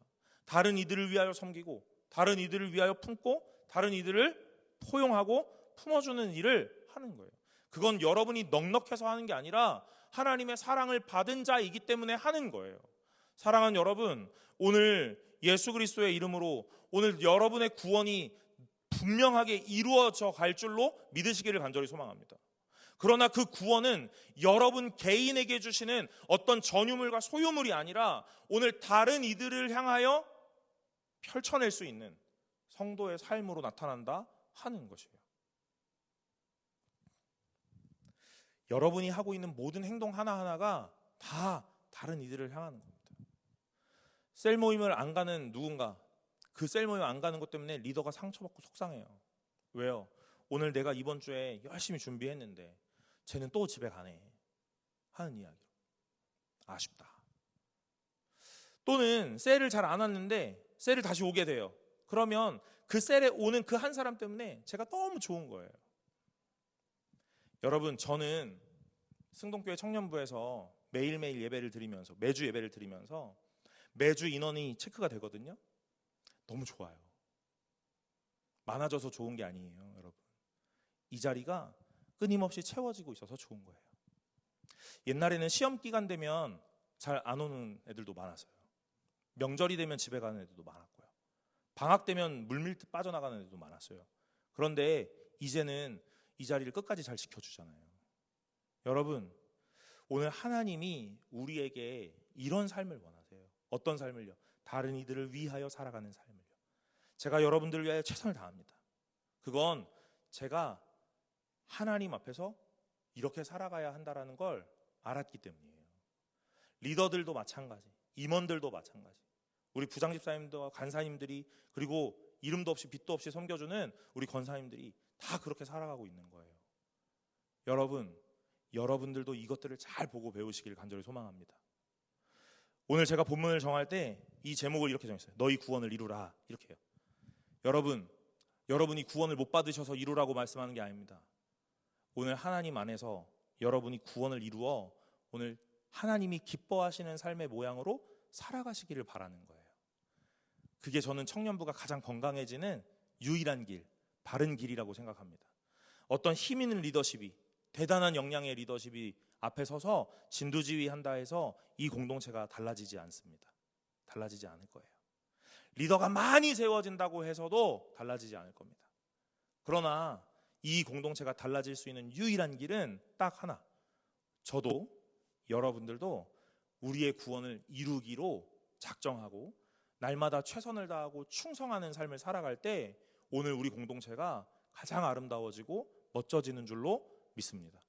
다른 이들을 위하여 섬기고, 다른 이들을 위하여 품고, 다른 이들을 포용하고 품어주는 일을 하는 거예요. 그건 여러분이 넉넉해서 하는 게 아니라 하나님의 사랑을 받은 자이기 때문에 하는 거예요. 사랑하는 여러분, 오늘 예수 그리스도의 이름으로 오늘 여러분의 구원이 분명하게 이루어져 갈 줄로 믿으시기를 간절히 소망합니다. 그러나 그 구원은 여러분 개인에게 주시는 어떤 전유물과 소유물이 아니라 오늘 다른 이들을 향하여 펼쳐낼 수 있는 성도의 삶으로 나타난다 하는 것이에요. 여러분이 하고 있는 모든 행동 하나하나가 다 다른 이들을 향하는 겁니다. 셀 모임을 안 가는 누군가, 그 셀 모임 안 가는 것 때문에 리더가 상처받고 속상해요. 왜요? 오늘 내가 이번 주에 열심히 준비했는데 쟤는 또 집에 가네 하는 이야기로 아쉽다. 또는 셀을 잘 안 왔는데 셀을 다시 오게 돼요. 그러면 그 셀에 오는 그 한 사람 때문에 제가 너무 좋은 거예요. 여러분, 저는 승동교회 청년부에서 매일매일 예배를 드리면서, 매주 예배를 드리면서 매주 인원이 체크가 되거든요. 너무 좋아요. 많아져서 좋은 게 아니에요, 여러분. 이 자리가 끊임없이 채워지고 있어서 좋은 거예요. 옛날에는 시험 기간 되면 잘 안 오는 애들도 많았어요. 명절이 되면 집에 가는 애들도 많았고요. 방학 되면 물밀듯 빠져나가는 애들도 많았어요. 그런데 이제는 이 자리를 끝까지 잘 지켜주잖아요. 여러분, 오늘 하나님이 우리에게 이런 삶을 원하세요. 어떤 삶을요? 다른 이들을 위하여 살아가는 삶을요. 제가 여러분들을 위하여 최선을 다합니다. 그건 제가 하나님 앞에서 이렇게 살아가야 한다는 걸 알았기 때문이에요. 리더들도 마찬가지, 임원들도 마찬가지, 우리 부장집사님들과 간사님들이, 그리고 이름도 없이 빛도 없이 섬겨주는 우리 권사님들이 다 그렇게 살아가고 있는 거예요. 여러분들도 이것들을 잘 보고 배우시길 간절히 소망합니다. 오늘 제가 본문을 정할 때 이 제목을 이렇게 정했어요. 너희 구원을 이루라, 이렇게 해요. 여러분이 구원을 못 받으셔서 이루라고 말씀하는 게 아닙니다. 오늘 하나님 안에서 여러분이 구원을 이루어 오늘 하나님이 기뻐하시는 삶의 모양으로 살아가시기를 바라는 거예요. 그게 저는 청년부가 가장 건강해지는 유일한 길, 바른 길이라고 생각합니다. 어떤 힘 있는 리더십이, 대단한 역량의 리더십이 앞에 서서 진두지휘 한다 해서 이 공동체가 달라지지 않습니다. 달라지지 않을 거예요. 리더가 많이 세워진다고 해서도 달라지지 않을 겁니다. 그러나 이 공동체가 달라질 수 있는 유일한 길은 딱 하나, 저도 여러분들도 우리의 구원을 이루기로 작정하고 날마다 최선을 다하고 충성하는 삶을 살아갈 때 오늘 우리 공동체가 가장 아름다워지고 멋져지는 줄로 믿습니다.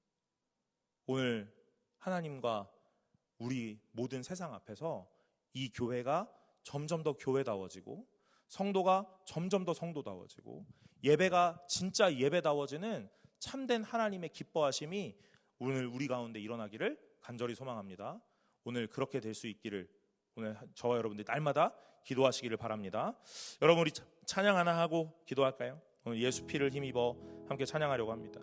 오늘 하나님과 우리 모든 세상 앞에서 이 교회가 점점 더 교회다워지고 성도가 점점 더 성도다워지고 예배가 진짜 예배다워지는 참된 하나님의 기뻐하심이 오늘 우리 가운데 일어나기를 간절히 소망합니다. 오늘 그렇게 될 수 있기를 오늘 저와 여러분들이 날마다 기도하시기를 바랍니다. 여러분, 우리 찬양 하나 하고 기도할까요? 오늘 예수 피를 힘입어 함께 찬양하려고 합니다.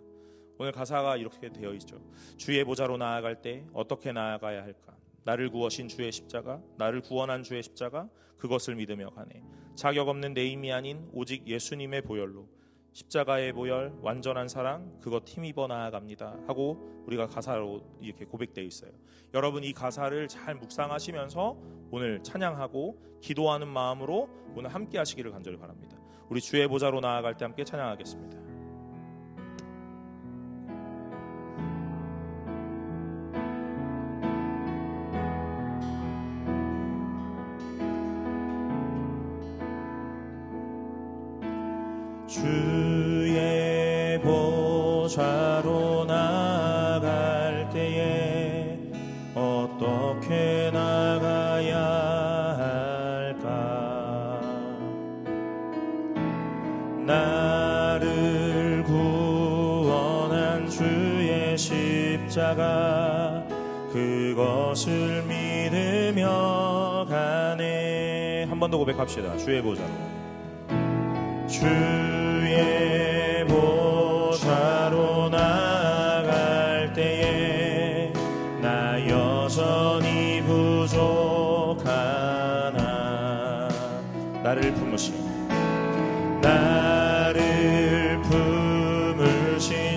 오늘 가사가 이렇게 되어 있죠. 주의 보좌로 나아갈 때 어떻게 나아가야 할까? 나를 구하신 주의 십자가, 나를 구원한 주의 십자가, 그것을 믿으며 가네. 자격 없는 내 힘이 아닌 오직 예수님의 보혈로, 십자가의 보혈, 완전한 사랑, 그것 힘입어 나아갑니다 하고 우리가 가사로 이렇게 고백되어 있어요. 여러분, 이 가사를 잘 묵상하시면서 오늘 찬양하고 기도하는 마음으로 오늘 함께 하시기를 간절히 바랍니다. 우리 주의 보좌로 나아갈 때 함께 찬양하겠습니다. 주의 보좌로 나아갈 때에 어떻게 나가야 할까? 나를 구원한 주의 십자가, 그것을 믿으며 가네. 한 번 더 고백합시다. 주의 보좌로, 주의 보좌로 나아갈 때에 나 여전히 부족하나. 나를 품으신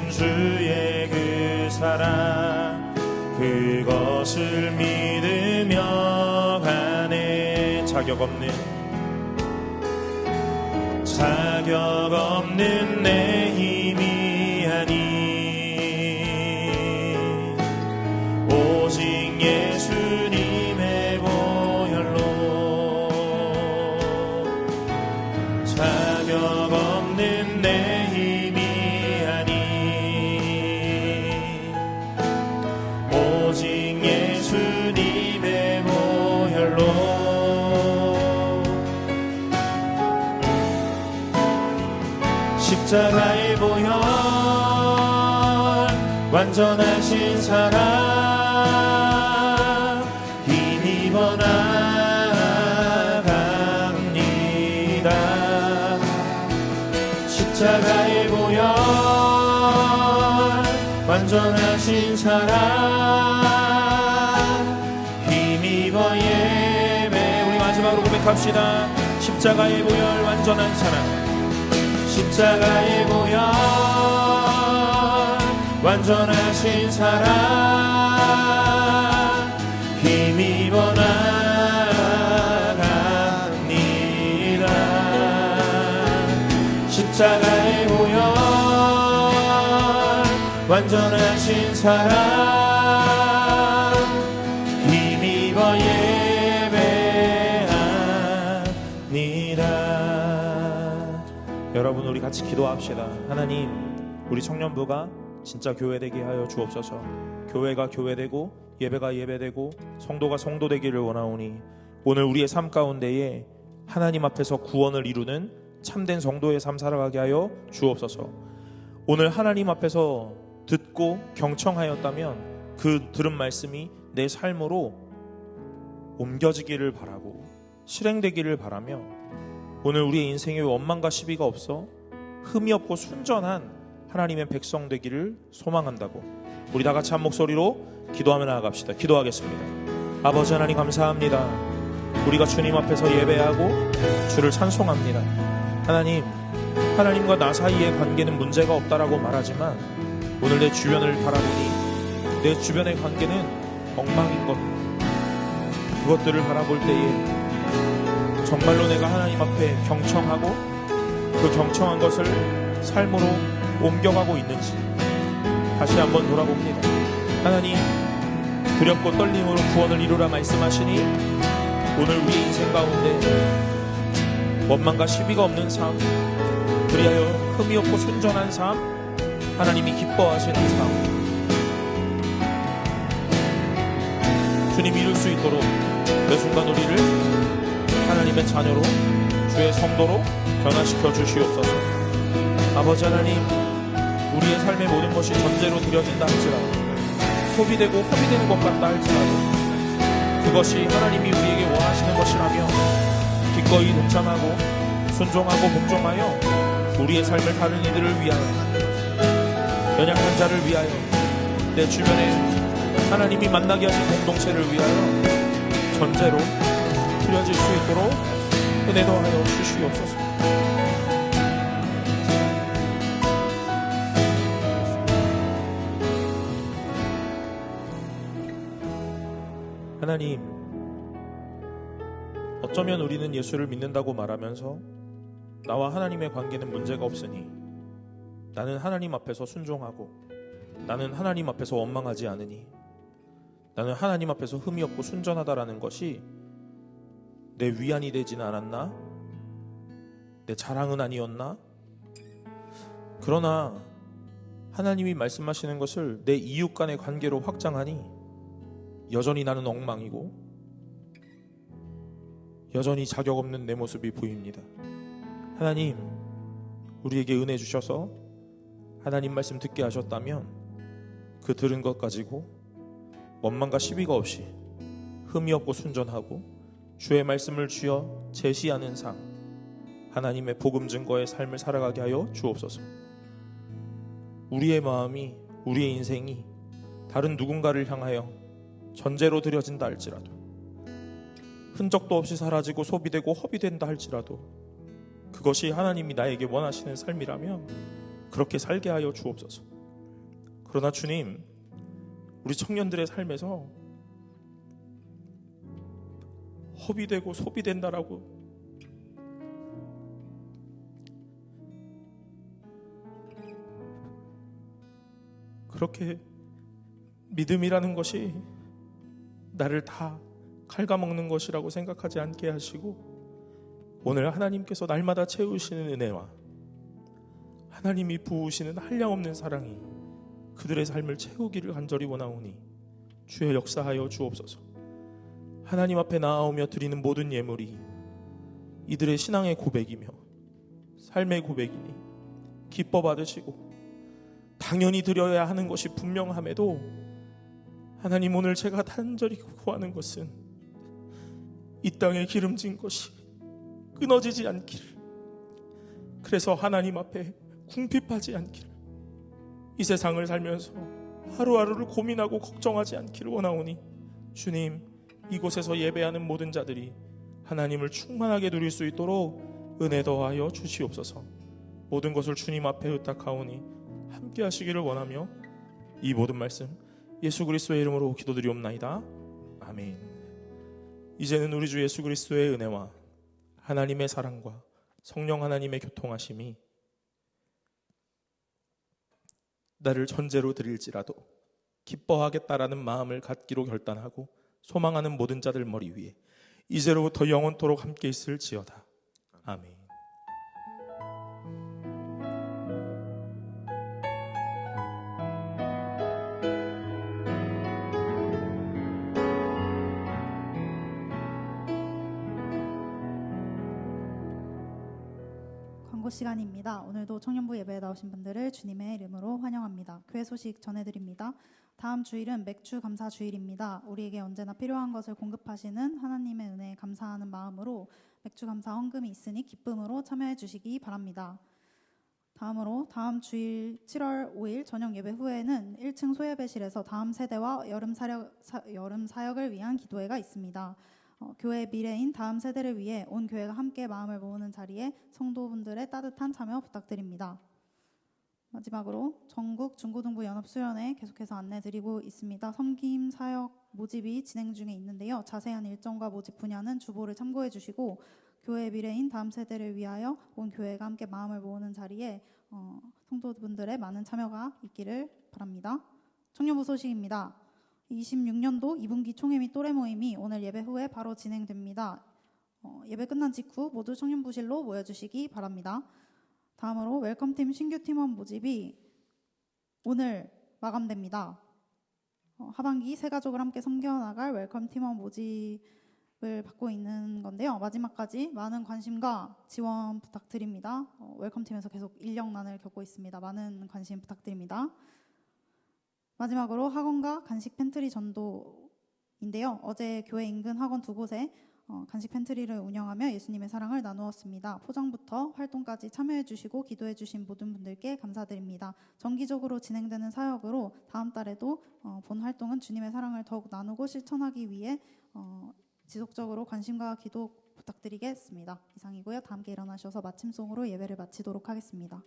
주의 그 사랑, 그것을 믿으며 가네. 자격 없는 내 힘이 아닌 오직 예수님의 보혈로, 자격 없는 내 힘이 아닌 오직 예수님의 보혈로. 십자가의 보혈, 완전하신 사랑, 힘입어 나아갑니다. 십자가의 보혈, 완전하신 사랑, 힘입어 예배. 우리 마지막으로 고백합시다. 십자가의 보혈, 완전한 사랑, 십자가의 보혈, 완전하신 사랑, 힘입어 나아갑니다. 십자가의 보혈, 완전하신 사랑, 힘입어 예배합니다. 여러분, 우리 같이 기도합시다. 하나님, 우리 청년부가 진짜 교회되게 하여 주옵소서. 교회가 교회되고 예배가 예배되고 성도가 성도되기를 원하오니 오늘 우리의 삶 가운데에 하나님 앞에서 구원을 이루는 참된 성도의 삶 살아가게 하여 주옵소서. 오늘 하나님 앞에서 듣고 경청하였다면 그 들은 말씀이 내 삶으로 옮겨지기를 바라고 실행되기를 바라며 오늘 우리의 인생에 원망과 시비가 없어 흠이 없고 순전한 하나님의 백성 되기를 소망한다고 우리 다 같이 한 목소리로 기도하며 나아갑시다. 기도하겠습니다. 아버지 하나님, 감사합니다. 우리가 주님 앞에서 예배하고 주를 찬송합니다. 하나님, 하나님과 나 사이의 관계는 문제가 없다라고 말하지만 오늘 내 주변을 바라보니 내 주변의 관계는 엉망인 것, 그것들을 바라볼 때에 정말로 내가 하나님 앞에 경청하고 그 경청한 것을 삶으로 옮겨가고 있는지 다시 한번 돌아봅니다. 하나님, 두렵고 떨림으로 구원을 이루라 말씀하시니 오늘 우리 인생 가운데 원망과 시비가 없는 삶, 그리하여 흠이 없고 순전한 삶, 하나님이 기뻐하시는 삶, 주님 이룰 수 있도록 매 순간 우리를 하나님의 자녀로, 주의 성도로 변화시켜 주시옵소서. 아버지 하나님, 우리의 삶의 모든 것이 전제로 드려진다 할지라도, 소비되고 허비되는 것 같다 할지라도 그것이 하나님이 우리에게 원하시는 것이라며 기꺼이 동참하고 순종하고 복종하여 우리의 삶을 다른 이들을 위하여 연약한 자를 위하여, 내 주변에 하나님이 만나게 하신 공동체를 위하여 전제로 드려질 수 있도록 은혜 더하여 주시옵소서. 하나님, 어쩌면 우리는 예수를 믿는다고 말하면서 나와 하나님의 관계는 문제가 없으니 나는 하나님 앞에서 순종하고 나는 하나님 앞에서 원망하지 않으니 나는 하나님 앞에서 흠이 없고 순전하다라는 것이 내 위안이 되지는 않았나? 내 자랑은 아니었나? 그러나 하나님이 말씀하시는 것을 내 이웃 간의 관계로 확장하니 여전히 나는 엉망이고 여전히 자격 없는 내 모습이 보입니다. 하나님, 우리에게 은혜 주셔서 하나님 말씀 듣게 하셨다면 그 들은 것 가지고 원망과 시비가 없이 흠이 없고 순전하고 주의 말씀을 쥐어 제시하는 삶, 하나님의 복음 증거의 삶을 살아가게 하여 주옵소서. 우리의 마음이, 우리의 인생이 다른 누군가를 향하여 전제로 드려진다 할지라도, 흔적도 없이 사라지고 소비되고 허비된다 할지라도 그것이 하나님이 나에게 원하시는 삶이라면 그렇게 살게 하여 주옵소서. 그러나 주님, 우리 청년들의 삶에서 허비되고 소비된다라고 그렇게 믿음이라는 것이 나를 다 갉아먹는 것이라고 생각하지 않게 하시고 오늘 하나님께서 날마다 채우시는 은혜와 하나님이 부으시는 한량없는 사랑이 그들의 삶을 채우기를 간절히 원하오니 주의 역사하여 주옵소서. 하나님 앞에 나아오며 드리는 모든 예물이 이들의 신앙의 고백이며 삶의 고백이니 기뻐 받으시고 당연히 드려야 하는 것이 분명함에도 하나님, 오늘 제가 간절히 구하는 것은 이 땅에 기름진 것이 끊어지지 않기를, 그래서 하나님 앞에 궁핍하지 않기를, 이 세상을 살면서 하루하루를 고민하고 걱정하지 않기를 원하오니 주님, 이곳에서 예배하는 모든 자들이 하나님을 충만하게 누릴 수 있도록 은혜 더하여 주시옵소서. 모든 것을 주님 앞에 의탁하오니 함께 하시기를 원하며 이 모든 말씀 예수 그리스도의 이름으로 기도드리옵나이다. 아멘. 이제는 우리 주 예수 그리스도의 은혜와 하나님의 사랑과 성령 하나님의 교통하심이 나를 전제로 드릴지라도 기뻐하겠다라는 마음을 갖기로 결단하고 소망하는 모든 자들 머리 위에 이제로부터 영원토록 함께 있을지어다. 아멘. 광고 시간입니다. 오늘도 청년부 예배에 나오신 분들을 주님의 이름으로 환영합니다. 교회 소식 전해드립니다. 다음 주일은 맥주 감사 주일입니다. 우리에게 언제나 필요한 것을 공급하시는 하나님의 은혜에 감사하는 마음으로 맥주 감사 헌금이 있으니 기쁨으로 참여해 주시기 바랍니다. 다음으로 다음 주일 7월 5일 저녁 예배 후에는 1층 소예배실에서 다음 세대와 여름 사역을 위한 기도회가 있습니다. 교회의 미래인 다음 세대를 위해 온 교회가 함께 마음을 모으는 자리에 성도분들의 따뜻한 참여 부탁드립니다. 마지막으로 전국 중고등부 연합수련회 계속해서 안내드리고 있습니다. 섬김 사역 모집이 진행 중에 있는데요. 자세한 일정과 모집 분야는 주보를 참고해 주시고 교회의 미래인 다음 세대를 위하여 온 교회가 함께 마음을 모으는 자리에 성도분들의 많은 참여가 있기를 바랍니다. 청년부 소식입니다. 26년도 2분기 총회 및 또래 모임이 오늘 예배 후에 바로 진행됩니다. 예배 끝난 직후 모두 청년부실로 모여주시기 바랍니다. 다음으로 웰컴팀 신규 팀원 모집이 오늘 마감됩니다. 하반기 새 가족을 함께 섬겨나갈 웰컴 팀원 모집을 받고 있는 건데요. 마지막까지 많은 관심과 지원 부탁드립니다. 웰컴팀에서 계속 인력난을 겪고 있습니다. 많은 관심 부탁드립니다. 마지막으로 학원과 간식 팬트리 전도인데요. 어제 교회 인근 학원 2곳에 간식 팬트리를 운영하며 예수님의 사랑을 나누었습니다. 포장부터 활동까지 참여해 주시고 기도해 주신 모든 분들께 감사드립니다. 정기적으로 진행되는 사역으로 다음 달에도 본 활동은 주님의 사랑을 더욱 나누고 실천하기 위해 지속적으로 관심과 기도 부탁드리겠습니다. 이상이고요. 다 함께 일어나셔서 마침송으로 예배를 마치도록 하겠습니다.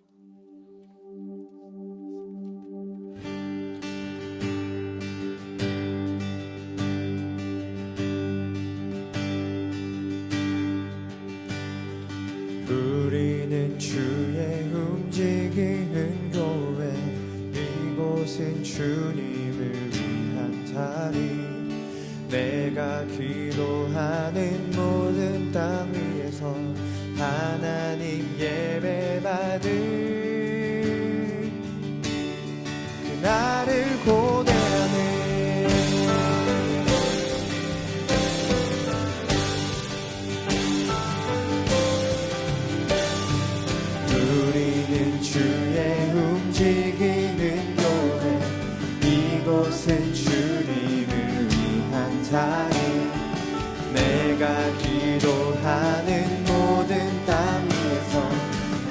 우리는 주의 움직이는 교회, 이곳은 주님을 위한 자리. 내가 기도하는 모든 땅 위에서 하나님 예배받을 그날을 고대하네. 우리는 주의 움직이는 교회, 이곳은 주님을 위한 자리. 내가 기도하는 모든 땅 위에서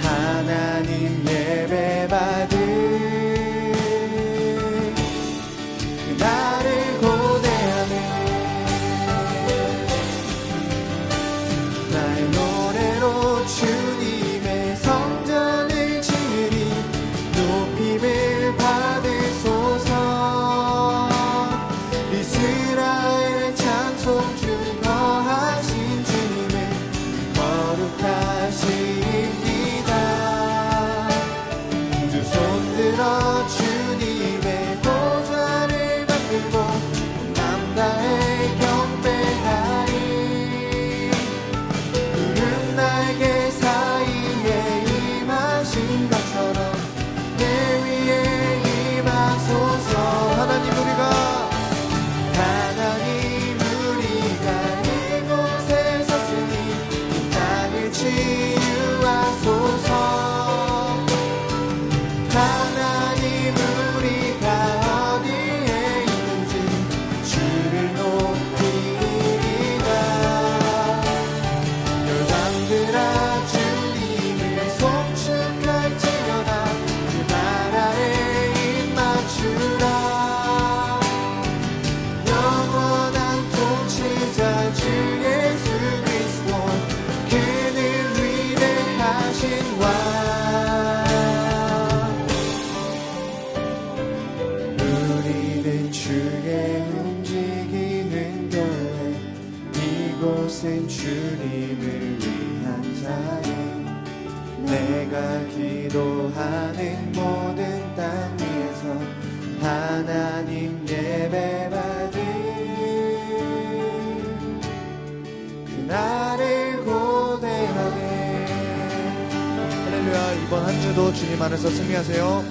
하나님 예배받을 그날을 고대하네. 나의 노래로 주님의 성전을 지으리. 높임을 받으소서. 이스라엘의 찬송 중 거하신 주님을 거룩하십니다. 두 손 들어 주님의 보좌를 받들고 남다의 경배하리. 구름 날개 사이에 임하신 것처럼 내 위에 임하소서. 하나님 우리가 이곳에 섰으니 이 땅을 치유하소서. 하나님 우리가 어디에 있는지 주를 높이리라. 열방들아 주님을 송축할지어다. 그 나라에 입 맞추라. 영원한 통치자 주 예수 그리스도, 그는 위대하신 왕. 우리는 주의 움직이는 교회, 이곳은 주님을 위한 자리. 내가 기도하는 모든 땅 위에서 하나님 예배받을 그날을 고대하네. 할렐루야. 이번 한 주도 주님 안에서 승리하세요.